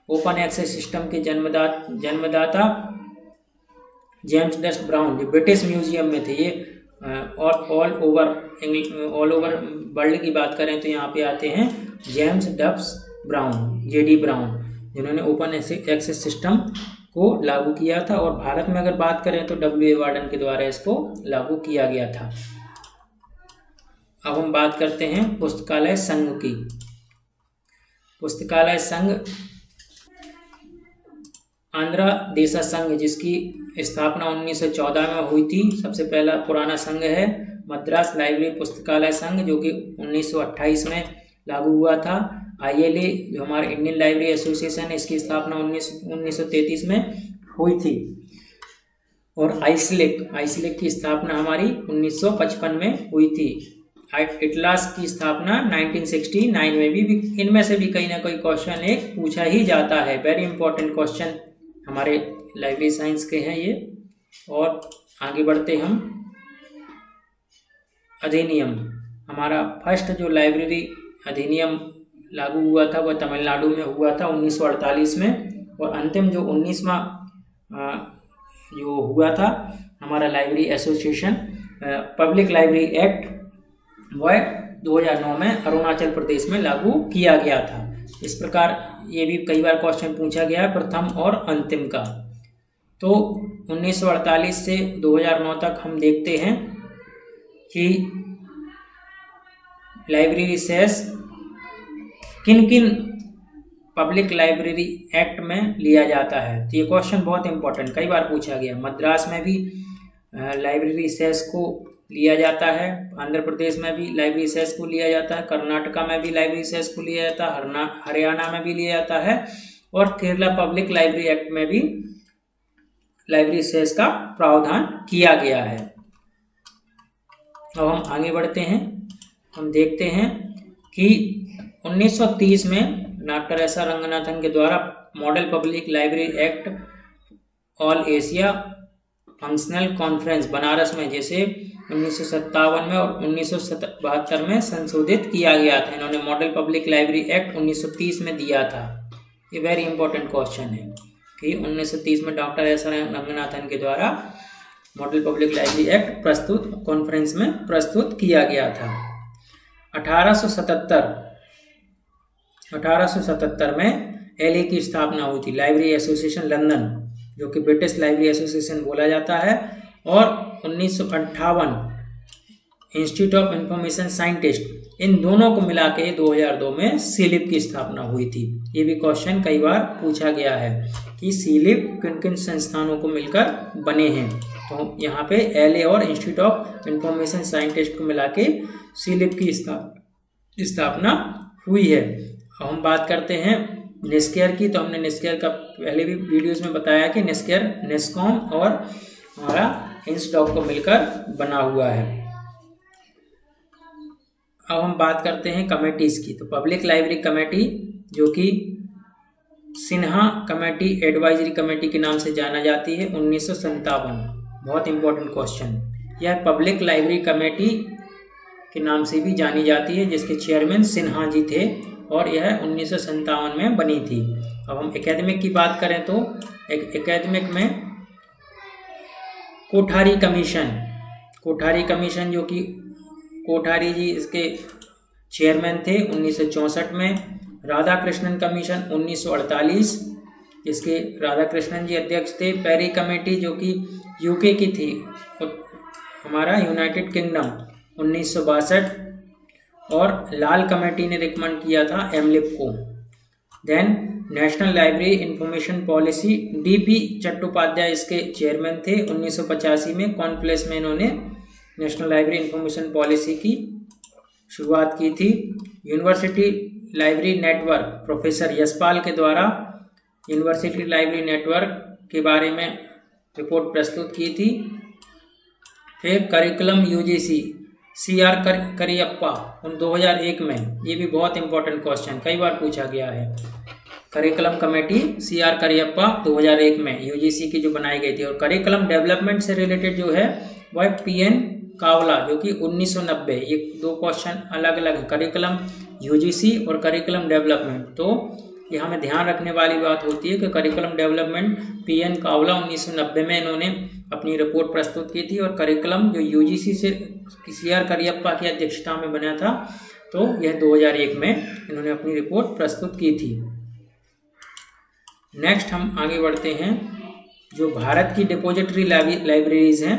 Open access system के जन्मदाता जेम्स डस्ट ब्राउन, जो ब्रिटिश म्यूजियम में थे। ये और ऑल ओवर वर्ल्ड की बात करें तो यहाँ पे आते हैं James dubs brown, JD brown, जिन्होंने ओपन एक्सेस सिस्टम को लागू किया था। और भारत में अगर बात करें तो W.A. वार्डन के द्वारा इसको लागू किया गया था। अब हम बात करते हैं पुस्तकालय संघ की। पुस्तकालय संघ आंध्र देशा संघ, जिसकी स्थापना 1914 में हुई थी, सबसे पहला पुराना संघ है। मद्रास लाइब्रेरी पुस्तकालय संघ, जो कि 1928 में लागू हुआ था। ILA, जो हमारे इंडियन लाइब्रेरी एसोसिएशन है, इसकी स्थापना 1933 में हुई थी। और आइसलेक की स्थापना हमारी 1955 में हुई थी। इटलास की स्थापना 1969 में भी। इनमें से भी कहीं ना कोई क्वेश्चन एक पूछा ही जाता है। वेरी इंपॉर्टेंट क्वेश्चन हमारे लाइब्रेरी साइंस के हैं ये। और आगे बढ़ते हम। अधिनियम, हमारा फर्स्ट जो लाइब्रेरी अधिनियम लागू हुआ था वह तमिलनाडु में हुआ था 1948 में। और अंतिम जो 19वां जो हुआ था हमारा library association public library act, वह 2009 में अरुणाचल प्रदेश में लागू किया गया था। इस प्रकार ये भी कई बार क्वेश्चन पूछा गया है प्रथम और अंतिम का। तो 1948 से 2009 तक हम देखते हैं कि लाइब्रेरी सेस किन किन पब्लिक लाइब्रेरी एक्ट में लिया जाता है। तो ये क्वेश्चन बहुत इंपॉर्टेंट, कई बार पूछा गया। मद्रास में भी लाइब्रेरी सेस को लिया जाता है, आंध्र प्रदेश में भी लाइब्रेरी सेस को लिया जाता है, कर्नाटका में भी लाइब्रेरी सेस को लिया जाता है, हरियाणा में भी लिया जाता है, और केरला पब्लिक लाइब्रेरी एक्ट में भी लाइब्रेरी सेस का प्रावधान किया गया है। अब हम आगे बढ़ते हैं। हम देखते हैं कि 1930 में डॉक्टर SR रंगनाथन के द्वारा model public library act all Asia functional conference Banaras में, जैसे 1957 में और 1972 में संशोधित किया गया था। इन्होंने मॉडल पब्लिक लाइब्रेरी एक्ट 1930 में दिया था। ये वेरी इंपॉर्टेंट क्वेश्चन है कि 1930 में डॉक्टर SR रंगनाथन के द्वारा मॉडल पब्लिक लाइब्रेरी एक्ट प्रस्तुत कॉन्फ्रेंस में प्रस्तुत किया गया था। 1877 में LA की स्थापना हुई थी, लाइब्रेरी एसोसिएशन लंदन, जो कि ब्रिटिश लाइब्रेरी एसोसिएशन बोला जाता है। और 1958 इंस्टीट्यूट ऑफ इंफॉर्मेशन साइंटिस्ट, इन दोनों को मिला के 2002 में सीलिप की स्थापना हुई थी। ये भी क्वेश्चन कई बार पूछा गया है कि सीलिप किन किन संस्थानों को मिलकर बने हैं। तो यहाँ पे LA और इंस्टीट्यूट ऑफ इंफॉर्मेशन साइंटिस्ट को मिला के सीलिप की स्थापना हुई है। हम बात करते हैं नेस्केयर की। तो हमने नेस्केयर का पहले भी वीडियोस में बताया कि नेस्केयर नेस्कॉम और हमारा इंसडॉक को मिलकर बना हुआ है। अब हम बात करते हैं कमेटीज की। तो पब्लिक लाइब्रेरी कमेटी, जो कि सिन्हा कमेटी एडवाइजरी कमेटी के नाम से जाना जाती है, 1957। बहुत इंपॉर्टेंट क्वेश्चन। यह पब्लिक लाइब्रेरी कमेटी के नाम से भी जानी जाती है, जिसके चेयरमैन सिन्हा जी थे, और यह 1957 में बनी थी। अब हम एकेडमिक की बात करें तो एकेडमिक में कोठारी कमीशन, जो कि कोठारी जी इसके चेयरमैन थे 1964 में। राधा कृष्णन कमीशन 1948, जिसके राधा कृष्णन जी अध्यक्ष थे। पेरी कमेटी, जो कि UK की थी, हमारा यूनाइटेड किंगडम, 1962। और लाल कमेटी ने रिकमेंड किया था एमलिप को। Then National Library Information Policy, DP Chattopadhyay इसके चेयरमैन थे। 1985 में कॉन्फ्रेंस में इन्होंने नेशनल लाइब्रेरी इंफॉर्मेशन पॉलिसी की शुरुआत की थी। University library network professor Yashpal के द्वारा यूनिवर्सिटी लाइब्रेरी नेटवर्क के बारे में रिपोर्ट प्रस्तुत की थी। फिर करिकुलम यूजीसी CR करियप्पा 2001 में, ये भी बहुत इंपॉर्टेंट क्वेश्चन कई बार पूछा गया है। करिकुलम कमेटी CR करियप्पा 2001 में यूजीसी की जो बनाई गई थी। और करिकुलम डेवलपमेंट से रिलेटेड जो है वह PN कावला जो कि 1990। ये दो क्वेश्चन अलग अलग हैं, करिकुलम यूजीसी और करिकुलम डेवलपमेंट। तो ये हमें ध्यान रखने वाली बात होती है कि करिकुलम डेवलपमेंट PN कावला 1990 में इन्होंने अपनी रिपोर्ट प्रस्तुत की थी, और करिकुलम जो यूजीसी से CR करियप्पा की अध्यक्षता में बना था, तो यह 2001 में इन्होंने अपनी रिपोर्ट प्रस्तुत की थी। नेक्स्ट हम आगे बढ़ते हैं, जो भारत की डिपोजिटरी लाइब्रेरीज हैं।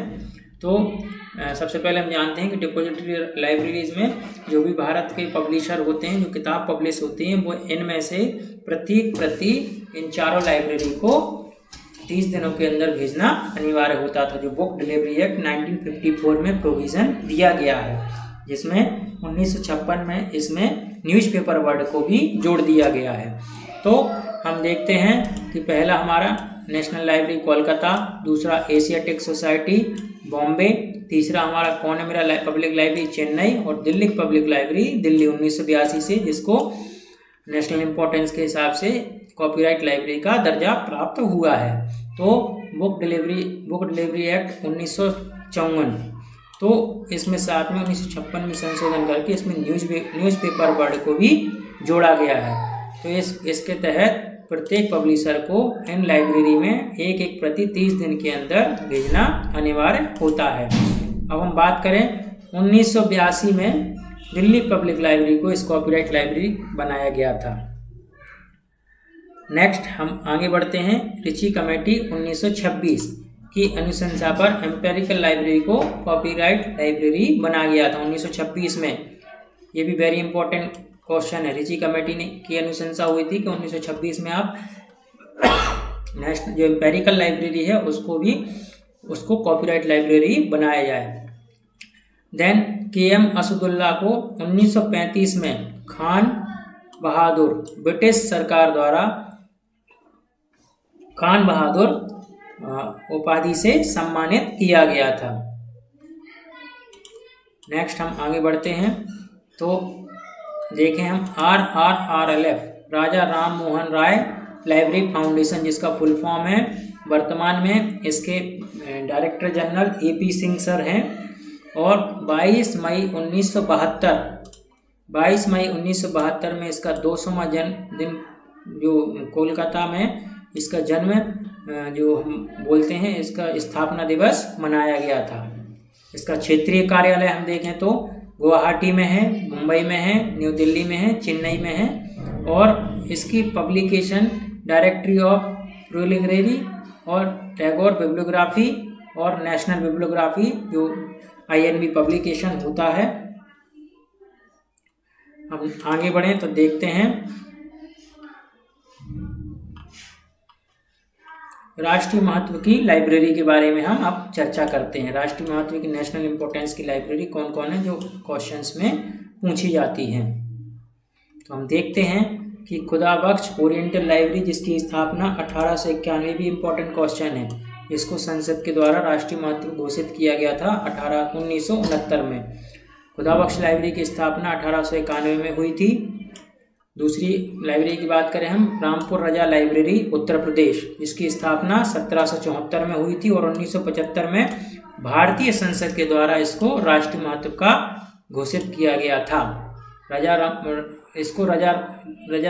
तो सबसे पहले हम जानते हैं कि डिपोजिटरी लाइब्रेरीज में जो भी भारत के पब्लिशर होते हैं, जो किताब पब्लिश होती हैं, वो इनमें से प्रत्येक प्रति इन चारों लाइब्रेरी को 30 दिनों के अंदर भेजना अनिवार्य होता था, जो बुक डिलीवरी एक्ट 1954 में प्रोविज़न दिया गया है, जिसमें 1956 में इसमें न्यूज़पेपर वर्ड को भी जोड़ दिया गया है। तो हम देखते हैं कि पहला हमारा नेशनल लाइब्रेरी कोलकाता, दूसरा एशियाटिक सोसाइटी बॉम्बे, तीसरा हमारा कौनमेरा पब्लिक लाइब्रेरी चेन्नई, और दिल्ली पब्लिक लाइब्रेरी दिल्ली 1982 से, जिसको नेशनल इम्पोर्टेंस के हिसाब से कॉपीराइट लाइब्रेरी का दर्जा प्राप्त हुआ है। तो बुक डिलीवरी एक्ट 1954, तो इसमें साथ में 1956 में संशोधन करके इसमें न्यूज़पेपर वर्ड को भी जोड़ा गया है। तो इसके तहत प्रत्येक पब्लिशर को इन लाइब्रेरी में एक एक प्रति 30 दिन के अंदर भेजना अनिवार्य होता है। अब हम बात करें 1982 में दिल्ली पब्लिक लाइब्रेरी को इस कॉपीराइट लाइब्रेरी बनाया गया था। नेक्स्ट हम आगे बढ़ते हैं, रिची कमेटी 1926 की अनुशंसा पर एम्पेरिकल लाइब्रेरी को कॉपीराइट लाइब्रेरी बनाया गया था 1926 में। ये भी वेरी इंपॉर्टेंट क्वेश्चन है। रिची कमेटी ने की अनुशंसा हुई थी कि 1926 में आप नेशनल जो एम्पेरिकल लाइब्रेरी है उसको कॉपीराइट लाइब्रेरी बनाया जाए। देन KM असदुल्ला को 1935 में खान बहादुर ब्रिटिश सरकार द्वारा खान बहादुर उपाधि से सम्मानित किया गया था। नेक्स्ट हम आगे बढ़ते हैं, तो देखें हम RRRLF राजा राम मोहन राय लाइब्रेरी फाउंडेशन, जिसका फुल फॉर्म है। वर्तमान में इसके director general AP Singh sir हैं, और 22 मई 1972 में इसका 200वां जन्मदिन, जो कोलकाता में इसका जन्म जो हम बोलते हैं इसका स्थापना दिवस मनाया गया था। इसका क्षेत्रीय कार्यालय हम देखें तो गुवाहाटी में है, मुंबई में है, न्यू दिल्ली में है, चेन्नई में है, और इसकी पब्लिकेशन डायरेक्टरी ऑफ प्रोलिगरेरी और टैगोर बिब्लियोग्राफी और नेशनल बिब्लियोग्राफी जो INB पब्लिकेशन होता है। हम आगे बढ़ें तो देखते हैं राष्ट्रीय महत्व की लाइब्रेरी के बारे में हम अब चर्चा करते हैं। राष्ट्रीय महत्व की नेशनल इंपॉर्टेंस की लाइब्रेरी कौन कौन है जो क्वेश्चंस में पूछी जाती हैं। तो हम देखते हैं कि खुदा बख्श ओरिएंटल लाइब्रेरी, जिसकी स्थापना 1891 भी इम्पोर्टेंट क्वेश्चन है, इसको संसद के द्वारा राष्ट्रीय महत्व घोषित किया गया था 1969 में। खुदा बख्श लाइब्रेरी की स्थापना 1891 में हुई थी। दूसरी लाइब्रेरी की बात करें हम, रामपुर रजा लाइब्रेरी उत्तर प्रदेश, जिसकी स्थापना 1774 में हुई थी, और 1975 में भारतीय संसद के द्वारा इसको राष्ट्रीय महत्व का घोषित किया गया था। इसको रजा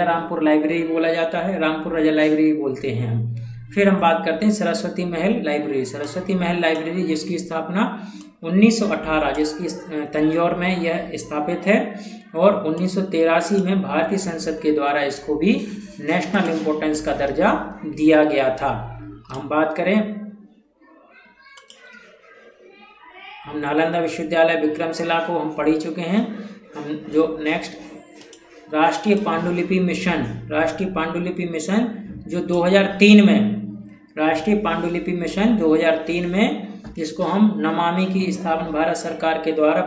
रामपुर लाइब्रेरी बोला जाता है, रामपुर रजा लाइब्रेरी बोलते हैं हम। फिर हम बात करते हैं सरस्वती महल लाइब्रेरी। सरस्वती महल लाइब्रेरी जिसकी स्थापना 1918, जिसकी तंजौर में यह स्थापित है, और 1983 में भारतीय संसद के द्वारा इसको भी नेशनल इम्पोर्टेंस का दर्जा दिया गया था। हम बात करें, हम नालंदा विश्वविद्यालय विक्रमशिला को हम पढ़ ही चुके हैं। हम जो नेक्स्ट राष्ट्रीय पांडुलिपि मिशन, राष्ट्रीय पांडुलिपि मिशन जो 2003 में, राष्ट्रीय पांडुलिपि मिशन 2003 में, जिसको हम नमामि की स्थापना भारत सरकार के द्वारा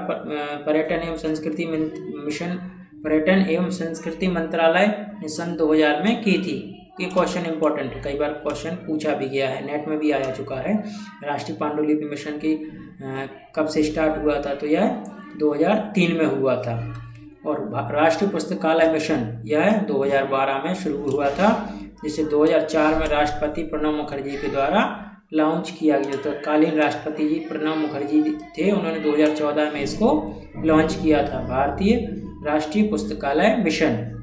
पर्यटन एवं संस्कृति मिशन, पर्यटन एवं संस्कृति मंत्रालय ने सन 2000 में की थी। ये क्वेश्चन इंपॉर्टेंट है, कई बार क्वेश्चन पूछा भी गया है, नेट में भी आया चुका है। राष्ट्रीय पांडुलिपि मिशन की कब से स्टार्ट हुआ था, तो यह 2003 में हुआ था। और राष्ट्रीय पुस्तकालय मिशन यह 2012 में शुरू हुआ था, जिसे 2004 में राष्ट्रपति प्रणब मुखर्जी के द्वारा लॉन्च किया गया। तो तत्कालीन राष्ट्रपति जी प्रणब मुखर्जी थे, उन्होंने 2014 में इसको लॉन्च किया था, भारतीय राष्ट्रीय पुस्तकालय मिशन।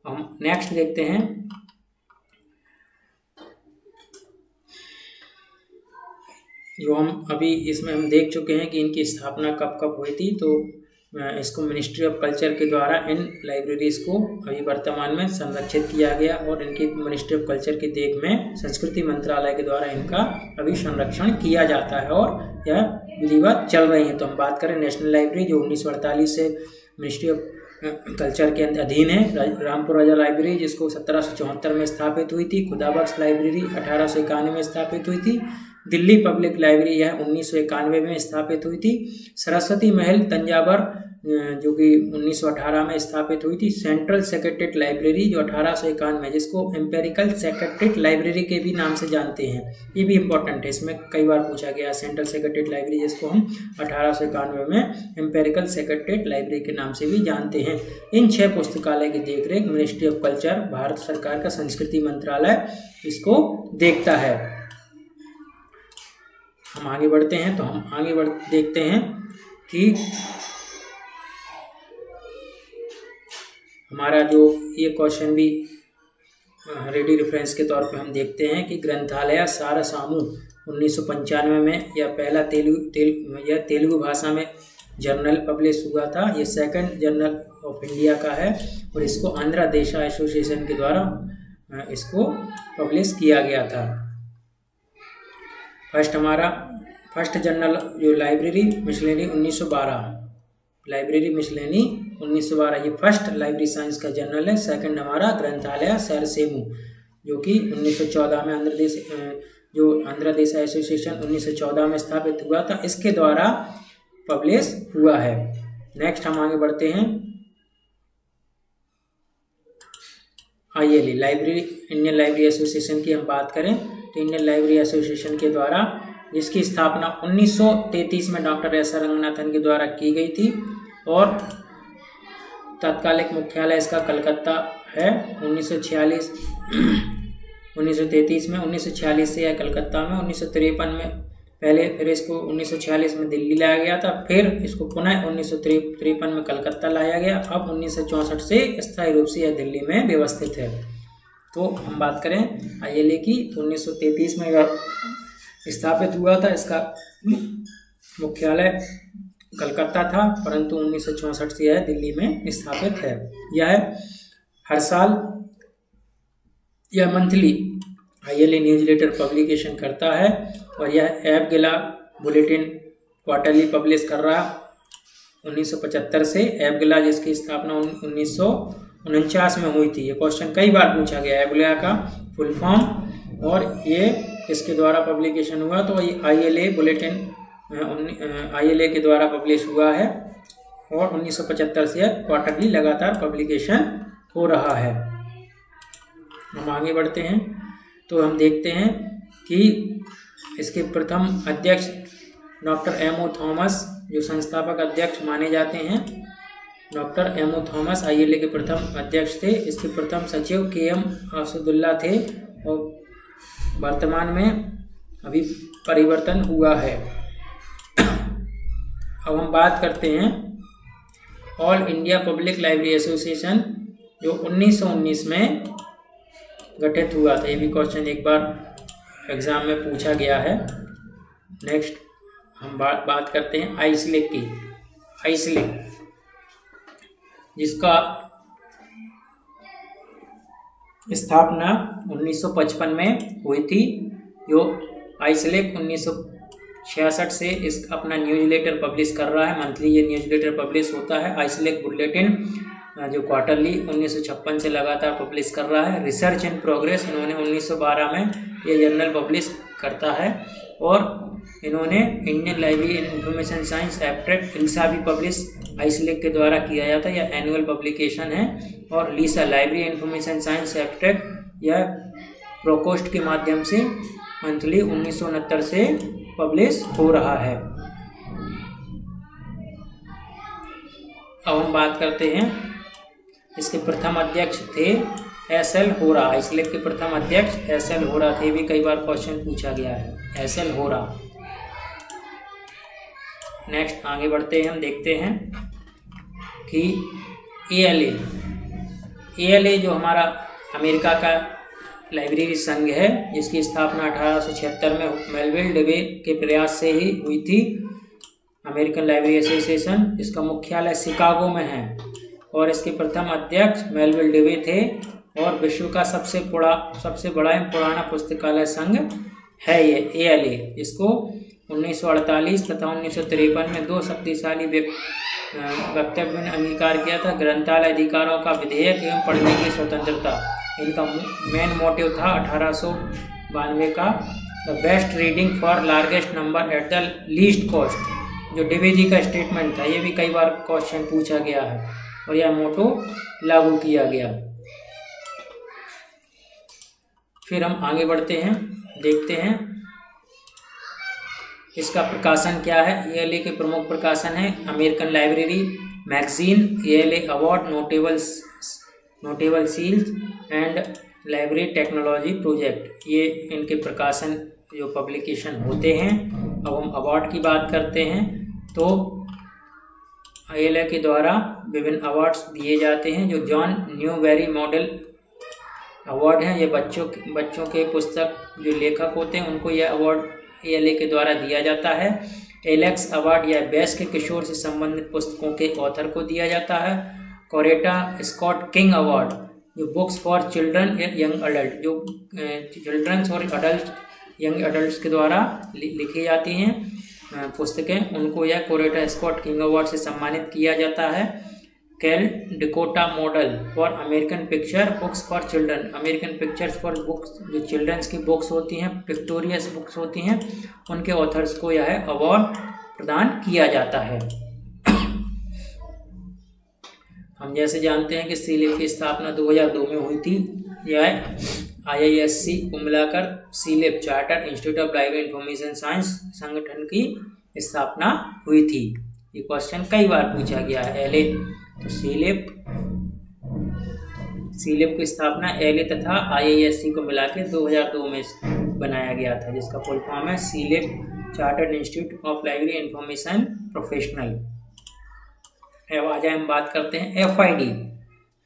हम नेक्स्ट देखते हैं, जो हम अभी इसमें हम देख चुके हैं कि इनकी स्थापना कब कब हुई थी। तो इसको मिनिस्ट्री ऑफ कल्चर के द्वारा इन लाइब्रेरीज को अभी वर्तमान में संरक्षित किया गया, और इनकी मिनिस्ट्री ऑफ कल्चर की देख में संस्कृति मंत्रालय के द्वारा इनका अभी संरक्षण किया जाता है, और यह विधिवत चल रही है। तो हम बात करें नेशनल लाइब्रेरी, जो 1948 से मिनिस्ट्री ऑफ कल्चर के अधीन है। रामपुर राजा लाइब्रेरी, जिसको 1774 में स्थापित हुई थी। खुदाबख्श लाइब्रेरी 1891 में स्थापित हुई थी। दिल्ली पब्लिक लाइब्रेरी यह 1991 में स्थापित हुई थी। सरस्वती महल तंजावर जो कि 1918 में स्थापित हुई थी। सेंट्रल सेक्रेटरीट लाइब्रेरी जो 1851 में, जिसको एम्पेरिकल सेक्रेटरीट लाइब्रेरी के भी नाम से जानते हैं, ये भी इम्पोर्टेंट है, इसमें कई बार पूछा गया। सेंट्रल सेक्रेटरीट लाइब्रेरी, जिसको हम 1891 में एम्पेरिकल सेक्रेटरीट लाइब्रेरी के नाम से भी जानते हैं। इन 6 पुस्तकालय की देखरेख मिनिस्ट्री ऑफ कल्चर, भारत सरकार का संस्कृति मंत्रालय इसको देखता है। हम आगे बढ़ते हैं, तो हम आगे देखते हैं कि हमारा जो ये क्वेश्चन भी रेडी रेफरेंस के तौर पे हम देखते हैं कि ग्रंथालय सारसामू 1995 में यह पहला तेलुगु भाषा में जर्नल पब्लिश हुआ था। ये सेकंड जर्नल ऑफ इंडिया का है, और इसको आंध्र देशा एसोसिएशन के द्वारा इसको पब्लिश किया गया था। फर्स्ट जर्नल जो लाइब्रेरी मिसलेनी 1912, लाइब्रेरी मिसलेनी 1912, ये फर्स्ट लाइब्रेरी साइंस का जर्नल है। सेकंड हमारा ग्रंथालय सारसेमू, जो कि 1914 में आंध्र देश एसोसिएशन 1914 में स्थापित हुआ था, इसके द्वारा पब्लिश हुआ है। नेक्स्ट हम आगे बढ़ते हैं, ILA library, Indian library association की हम बात करें तो इंडियन लाइब्रेरी एसोसिएशन के द्वारा, जिसकी स्थापना 1933 में डॉक्टर एस आर रंगनाथन के द्वारा की गई थी, और तात्कालिक मुख्यालय इसका कलकत्ता है। 1933 में, 1946 से यह कलकत्ता में, 1953 में पहले, फिर इसको 1946 में दिल्ली लाया गया था, फिर इसको पुनः 1953 में कलकत्ता लाया गया। अब 1964 से स्थायी रूप से यह दिल्ली में व्यवस्थित है। तो हम बात करें ILA की, तो 1933 में यह स्थापित हुआ था। इसका मुख्यालय कलकत्ता था, परंतु 1964 से यह दिल्ली में स्थापित है। यह हर साल यह मंथली ILA न्यूज़लेटर पब्लिकेशन करता है, और यह ऐप गिला बुलेटिन क्वार्टरली पब्लिश कर रहा 1975 से। ऐप गिला जिसकी स्थापना 1949 में हुई थी। ये क्वेश्चन कई बार पूछा गया है, ऐप गिला का फुल फॉर्म, और ये किसके द्वारा पब्लिकेशन हुआ, तो ये ILA बुलेटिन ILA के द्वारा पब्लिश हुआ है, और 1975 से क्वार्टरली लगातार पब्लिकेशन हो रहा है। हम आगे बढ़ते हैं, तो हम देखते हैं कि इसके प्रथम अध्यक्ष डॉक्टर M.O. थॉमस, जो संस्थापक अध्यक्ष माने जाते हैं, डॉक्टर M.O. थॉमस ILA के प्रथम अध्यक्ष थे। इसके प्रथम सचिव K.M. असदुल्ला थे, और वर्तमान में अभी परिवर्तन हुआ है। अब हम बात करते हैं all India public library association, जो 1919 में गठित हुआ था। ये भी क्वेश्चन एक बार एग्जाम में पूछा गया है। नेक्स्ट हम बात करते हैं आइसलेक की। आइसलेक, जिसका स्थापना 1955 में हुई थी, जो आइसलेक 1966 से इस अपना न्यूज़लेटर पब्लिश कर रहा है। मंथली ये न्यूज़लेटर पब्लिश होता है, आइसलेक बुलेटिन। जो क्वार्टरली 1956 से लगातार पब्लिश कर रहा है। रिसर्च इन प्रोग्रेस इन्होंने 1912 में ये जर्नल पब्लिश करता है। और इन्होंने Indian library and information science abstract ILISA भी पब्लिश आइसलेक के द्वारा किया जाता है, यह एनुअल पब्लिकेशन है। और लीसा लाइब्रेरी इंफॉर्मेशन साइंस एब्स्ट्रैक्ट यह प्रोकोस्ट के माध्यम से मंथली 1969 से पब्लिश हो रहा है। अब हम बात करते हैं, इसके प्रथम अध्यक्ष थे एस.एल. होरा। आइसलेक के प्रथम अध्यक्ष एस.एल. होरा थे, भी कई बार क्वेश्चन पूछा गया है, एस.एल. होरा। नेक्स्ट आगे बढ़ते हैं, हम देखते हैं कि ए.एल.ए. जो हमारा अमेरिका का लाइब्रेरी संघ है, जिसकी स्थापना 1876 में मेलविल डेवे के प्रयास से ही हुई थी, अमेरिकन लाइब्रेरी एसोसिएशन। इसका मुख्यालय शिकागो में है और इसके प्रथम अध्यक्ष मेलविल डेवे थे। और विश्व का सबसे बड़ा एवं पुराना पुस्तकालय संघ है ये ए.एल.ए. इसको 1948 तथा 1953 में 2 शक्तिशाली वक्तव्यों ने अंगीकार किया था। ग्रंथालय अधिकारों का विधेयक एवं पढ़ने की स्वतंत्रता, इनका मेन मोटिव था 1892 का the best reading for largest number at the least cost, जो डेवे जी का स्टेटमेंट था। ये भी कई बार क्वेश्चन पूछा गया है और यह मोटो लागू किया गया। फिर हम आगे बढ़ते हैं, देखते हैं इसका प्रकाशन क्या है। ए.एल.ए. के प्रमुख प्रकाशन है American library magazine, ALA. Award, notable seals and library technology project, ये इनके प्रकाशन जो पब्लिकेशन होते हैं। अब हम अवार्ड की बात करते हैं, तो ए.एल.ए. के द्वारा विभिन्न अवार्ड्स दिए जाते हैं। जो जॉन न्यूबेरी मॉडल अवार्ड हैं, ये बच्चों के पुस्तक जो लेखक होते हैं उनको यह अवार्ड ए.एल.ए. के द्वारा दिया जाता है। एलेक्स अवार्ड यह वयस्क किशोर से संबंधित पुस्तकों के ऑथर को दिया जाता है। कोरेटा स्कॉट किंग अवार्ड जो books for children young adult, जो चिल्ड्रंस और यंग अडल्ट के द्वारा लिखी जाती हैं पुस्तकें, उनको यह कोरेटा स्कॉट किंग अवार्ड से सम्मानित किया जाता है। Caldecott medal for American picture books for children, American pictures for books, जो चिल्ड्रंस की बुक्स होती हैं, पिक्टोरियस बुक्स होती हैं, उनके ऑथर्स को यह अवार्ड प्रदान किया जाता है। हम जैसे जानते हैं कि सीलेब की स्थापना 2002 में हुई थी। यह IISc को मिलाकर CILIP charter institute of library information science संगठन की स्थापना हुई थी। ये क्वेश्चन कई बार पूछा गया है। एल.ए. तो सीलेब की स्थापना एल.ए. तथा IISc को मिलाकर 2002 में बनाया गया था, जिसका फुल फॉर्म है CILIP chartered institute of library information professional. अब आज हम बात करते हैं FID।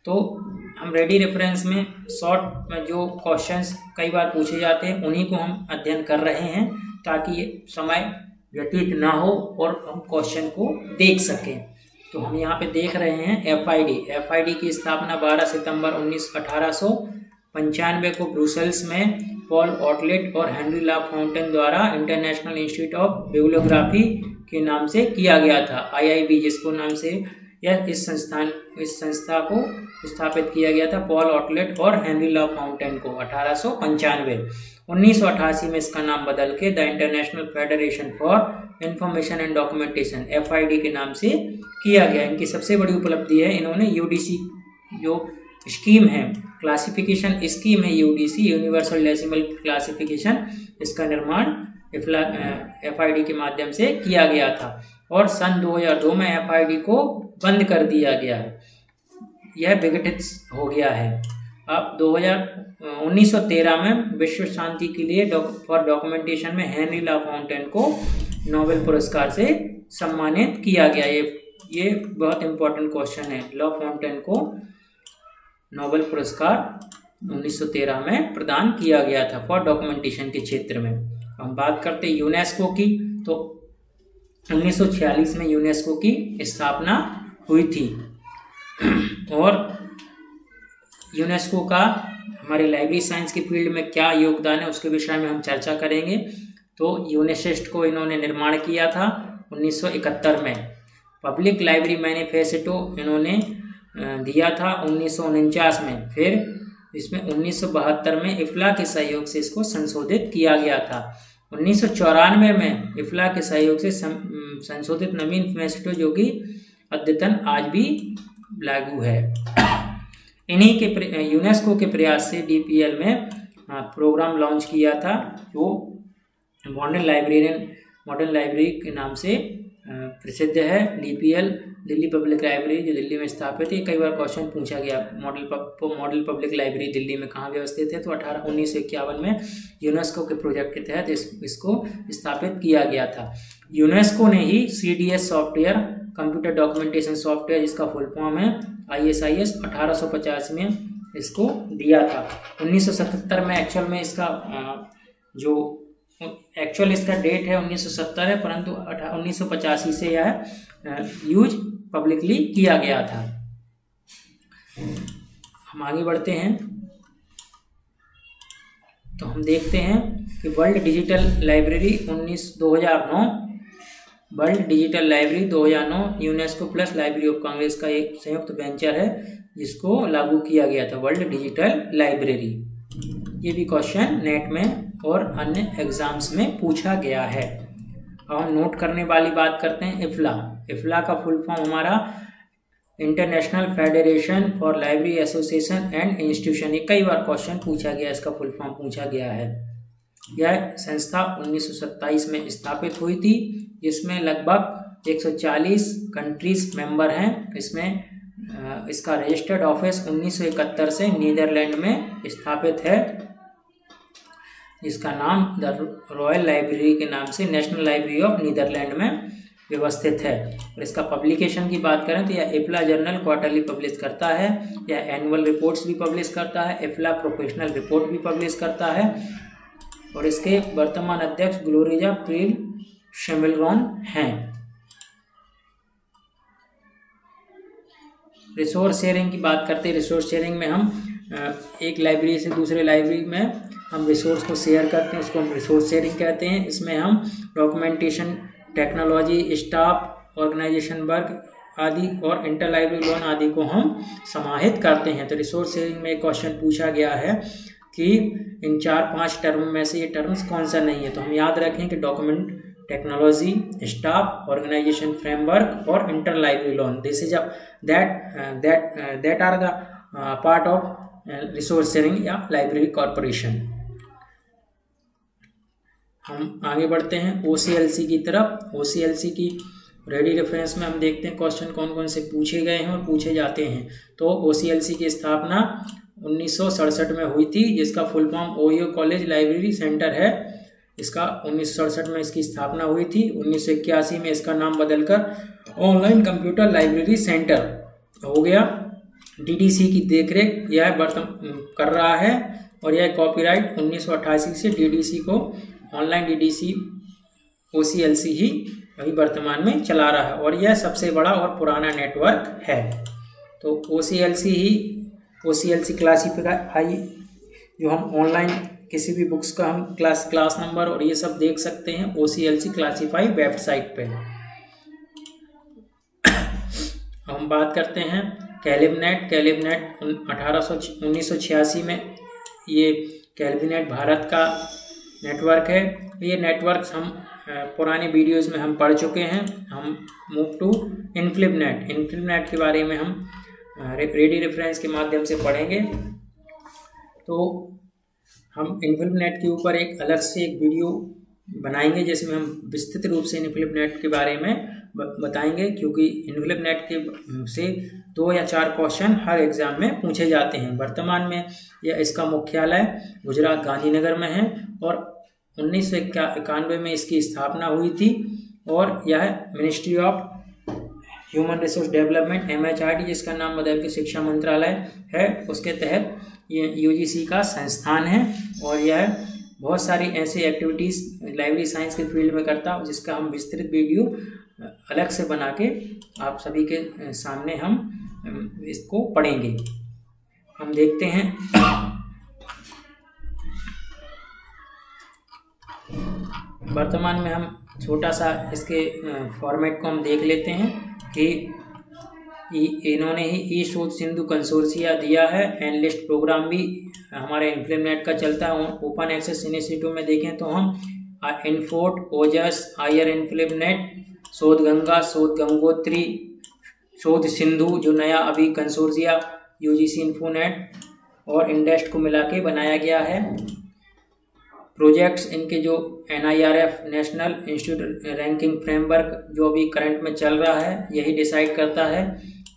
तो हम रेडी रेफरेंस में शॉर्ट में जो क्वेश्चंस कई बार पूछे जाते हैं उन्हीं को हम अध्ययन कर रहे हैं, ताकि समय व्यतीत ना हो और हम क्वेश्चन को देख सकें। तो हम यहाँ पे देख रहे हैं FID की स्थापना 12 सितंबर 1895 को ब्रुसेल्स में पॉल ऑटलेट और हेनरी ला फाउंटेन द्वारा इंटरनेशनल इंस्टीट्यूट ऑफ बिब्लियोग्राफी के नाम से किया गया था। IIB जिसको नाम से इस संस्था को स्थापित किया गया था, पॉल ऑटलेट और हेनरी ला फाउंटेन को 1895। 1988 में इसका नाम बदल के the international federation for information and documentation FID के नाम से किया गया। इनकी सबसे बड़ी उपलब्धि है, इन्होंने UDC जो स्कीम है, क्लासिफिकेशन स्कीम है UDC, यूनिवर्सल डेसिमल क्लासिफिकेशन, इसका निर्माण FID के माध्यम से किया गया था। और सन 2002 में FID को बंद कर दिया गया है, यह विघटित हो गया है। अब 1913 में विश्व शांति के लिए फॉर डॉक्यूमेंटेशन में हेनरी ला फाउंटेन को नोबेल पुरस्कार से सम्मानित किया गया। ये बहुत इंपॉर्टेंट क्वेश्चन है। ला फाउंटेन को नोबेल पुरस्कार 1913 में प्रदान किया गया था फॉर डॉक्यूमेंटेशन के क्षेत्र में। हम बात करते हैं यूनेस्को की, तो 1946 में यूनेस्को की स्थापना हुई थी। और यूनेस्को का हमारे लाइब्रेरी साइंस की फील्ड में क्या योगदान है उसके विषय में हम चर्चा करेंगे। तो यूनेसिस्ट को इन्होंने निर्माण किया था 1971 में। पब्लिक लाइब्रेरी मैनिफेस्टो इन्होंने दिया था 1949 में। फिर इसमें 1972 में इफ्ला के सहयोग से इसको संशोधित किया गया था। 1994 में इफ्ला के सहयोग से संशोधित नवीन मैनिफेस्टो जो कि अद्यतन आज भी लागू है। इन्हीं के यूनेस्को के प्रयास से DPL में प्रोग्राम लॉन्च किया था जो मॉडर्न लाइब्रेरी के नाम से प्रसिद्ध है। DPL दिल्ली पब्लिक लाइब्रेरी जो दिल्ली में स्थापित है। कई बार क्वेश्चन पूछा गया मॉडल पब्लिक लाइब्रेरी दिल्ली में कहाँ व्यवस्थित है, तो 1951 में यूनेस्को के प्रोजेक्ट के तहत इसको स्थापित किया गया था। यूनेस्को ने ही CDS software, computer documentation software जिसका फुल फॉर्म है ISIS, 1850 में इसको दिया था। 1977 में एक्चुअल में इसका डेट है 1970 है, परंतु 1985 से यह यूज पब्लिकली किया गया था। हम आगे बढ़ते हैं तो हम देखते हैं कि world digital library 2009 UNESCO plus library of Congress का एक संयुक्त वेंचर है जिसको लागू किया गया था, वर्ल्ड डिजिटल लाइब्रेरी। ये भी क्वेश्चन नेट में और अन्य एग्जाम्स में पूछा गया है। अब हम नोट करने वाली बात करते हैं इफ्ला का फुल फॉर्म हमारा international federation for library association and institution. ये कई बार क्वेश्चन पूछा गया, इसका फुल फॉर्म पूछा गया है। यह संस्था 1927 में स्थापित हुई थी जिसमें लगभग 140 कंट्रीज मेंबर हैं। इसका रजिस्टर्ड ऑफिस 1971 से नीदरलैंड में स्थापित है जिसका नाम द रॉयल लाइब्रेरी के नाम से नेशनल लाइब्रेरी ऑफ नीदरलैंड में व्यवस्थित है। और इसका पब्लिकेशन की बात करें तो यह इफ्ला जर्नल क्वार्टरली पब्लिश करता है, यह एनुअल रिपोर्ट्स भी पब्लिश करता है, इफ्ला प्रोफेशनल रिपोर्ट भी पब्लिश करता है। और इसके वर्तमान अध्यक्ष ग्लोरिया प्रिल शेमिलरॉन हैं। रिसोर्स शेयरिंग की बात करते हैं। रिसोर्स शेयरिंग में हम एक लाइब्रेरी से दूसरे लाइब्रेरी में हम रिसोर्स को शेयर करते हैं, उसको हम रिसोर्स शेयरिंग कहते हैं। इसमें हम documentation, technology, staff, organisation work आदि और इंटर लाइब्रेरी लोन आदि को हम समाहित करते हैं। तो रिसोर्स शेयरिंग में एक क्वेश्चन पूछा गया है कि इन 4-5 टर्म में से ये टर्म्स कौन सा नहीं है, तो हम याद रखें कि document, technology, staff, organisation framework और inter library loan, this is that are the part of resource sharing या लाइब्रेरी कॉरपोरेशन। हम आगे बढ़ते हैं OCLC की तरफ। OCLC की रेडी रेफरेंस में हम देखते हैं क्वेश्चन कौन कौन से पूछे गए हैं और पूछे जाते हैं। तो OCLC की स्थापना 1967 में हुई थी जिसका full form Ohio college library centre है। इसका 1967 में इसकी स्थापना हुई थी। 1981 में इसका नाम बदलकर ऑनलाइन कंप्यूटर लाइब्रेरी सेंटर हो गया। DDC की देखरेख यह कर रहा है और यह कॉपीराइट 1988 से DDC को ऑनलाइन DDC OCLC ही अभी वर्तमान में चला रहा है और यह सबसे बड़ा और पुराना नेटवर्क है। तो OCLC क्लासीफाई जो हम ऑनलाइन किसी भी बुक्स का हम क्लास नंबर और ये सब देख सकते हैं OCLC क्लासीफाई वेबसाइट पे। हम बात करते हैं कैलिबनेट 1986 में ये कैलिबनेट भारत का नेटवर्क है। ये नेटवर्क हम पुराने वीडियोस में हम पढ़ चुके हैं। हम मूव टू इनफ्लिपनेट के बारे में हम रेडी रेफरेंस के माध्यम से पढ़ेंगे। तो हम इनफ्लिपनेट के ऊपर एक अलग से एक वीडियो बनाएंगे जिसमें हम विस्तृत रूप से इनफ्लिपनेट के बारे में बताएंगे, क्योंकि इनफ्लिपनेट के से 2 या 4 क्वेश्चन हर एग्जाम में पूछे जाते हैं। वर्तमान में यह इसका मुख्यालय गुजरात गांधीनगर में है और 1991 में इसकी स्थापना हुई थी और यह ministry of human resource development MHRD जिसका नाम बदल के शिक्षा मंत्रालय है उसके तहत ये UGC का संस्थान है और यह बहुत सारी ऐसी एक्टिविटीज़ लाइब्रेरी साइंस के फील्ड में करता है जिसका हम विस्तृत वीडियो अलग से बना के आप सभी के सामने हम इसको पढ़ेंगे। हम देखते हैं वर्तमान में हम छोटा सा इसके फॉर्मेट को हम देख लेते हैं कि इन्होंने ही ई शोध सिंधु कंसोर्सिया दिया है। एनलिस्ट प्रोग्राम भी हमारे इन्फ्लिमनेट का चलता है। ओपन एक्सेस इनिशिएटिव में देखें तो हम इनफोर्ट, ओजस, आयर इन्फ्लिमनेट, शोध गंगा, शोध गंगोत्री, शोध सिंधु जो नया अभी कंसोर्सिया यूजीसी इन्फोनेट और इंडेस्ट को मिला के बनाया गया है। प्रोजेक्ट्स इनके जो NIRF national institute ranking framework जो अभी करंट में चल रहा है, यही डिसाइड करता है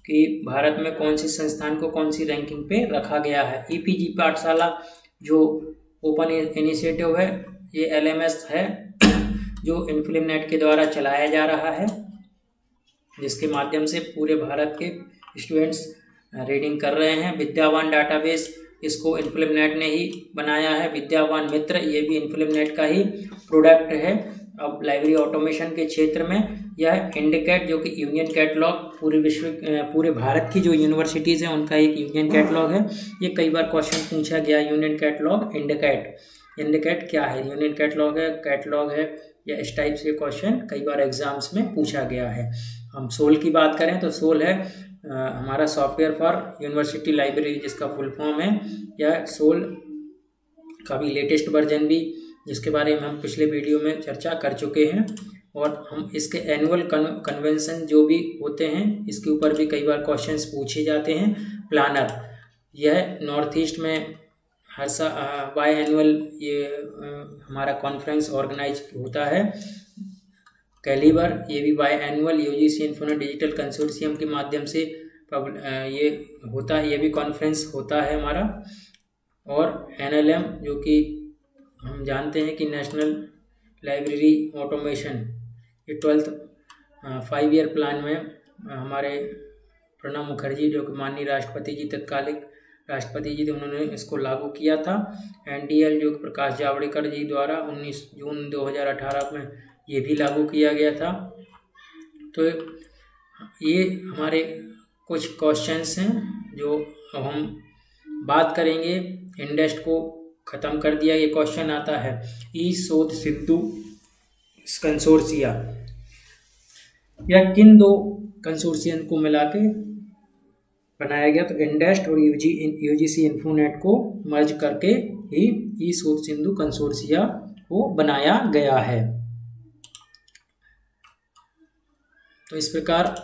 कि भारत में कौन सी संस्थान को कौन सी रैंकिंग पे रखा गया है। EPG पाठशाला जो ओपन इनिशिएटिव है, ये LMS है जो इन्फ्लिमनेट के द्वारा चलाया जा रहा है, जिसके माध्यम से पूरे भारत के स्टूडेंट्स रीडिंग कर रहे हैं। विद्यावान डाटाबेस, इसको इन्फ्लिमनेट ने ही बनाया है। विद्यावान मित्र, ये भी इन्फ्लिमनेट का ही प्रोडक्ट है। अब लाइब्रेरी ऑटोमेशन के क्षेत्र में यह इंडिकैट जो कि यूनियन कैटलॉग पूरे भारत की जो यूनिवर्सिटीज़ हैं उनका एक यूनियन कैटलॉग है। ये कई बार क्वेश्चन पूछा गया, यूनियन कैटलॉग, इंडिकैट क्या है, यूनियन कैटलॉग है या इस टाइप से क्वेश्चन कई बार एग्जाम्स में पूछा गया है। हम सोल की बात करें तो सोल है हमारा सॉफ्टवेयर फॉर यूनिवर्सिटी लाइब्रेरी, जिसका फुल फॉर्म है। यह सोल का भी लेटेस्ट वर्जन भी, जिसके बारे में हम पिछले वीडियो में चर्चा कर चुके हैं, और हम इसके एनुअल कन्वेंशन जो भी होते हैं इसके ऊपर भी कई बार क्वेश्चंस पूछे जाते हैं। प्लानर, यह नॉर्थ ईस्ट में हर बाई एनुअल ये हमारा कॉन्फ्रेंस ऑर्गेनाइज होता है। कैलिबर, ये भी biannual UGC Infonet digital consortium के माध्यम से ये होता है, ये भी कॉन्फ्रेंस होता है हमारा। और NLM जो कि हम जानते हैं कि नेशनल लाइब्रेरी ऑटोमेशन, ये 12th 5 ईयर प्लान में हमारे प्रणब मुखर्जी जो कि माननीय राष्ट्रपति जी, तत्कालिक राष्ट्रपति जी थे, उन्होंने इसको लागू किया था। NDL जो कि प्रकाश जावड़ेकर जी द्वारा 19 जून 2018 में ये भी लागू किया गया था। तो ये हमारे कुछ क्वेश्चंस हैं जो अब हम बात करेंगे। इंडेस्ट को ख़त्म कर दिया, ये क्वेश्चन आता है ई शोध सिंधु कंसोर्सिया या किन दो कंसोर्शियम को मिला के बनाया गया, तो इंडेस्ट और यूजीसी इन्फोनेट को मर्ज करके ही ई शोध सिंधु कंसोर्सिया को बनाया गया है। तो इस प्रकार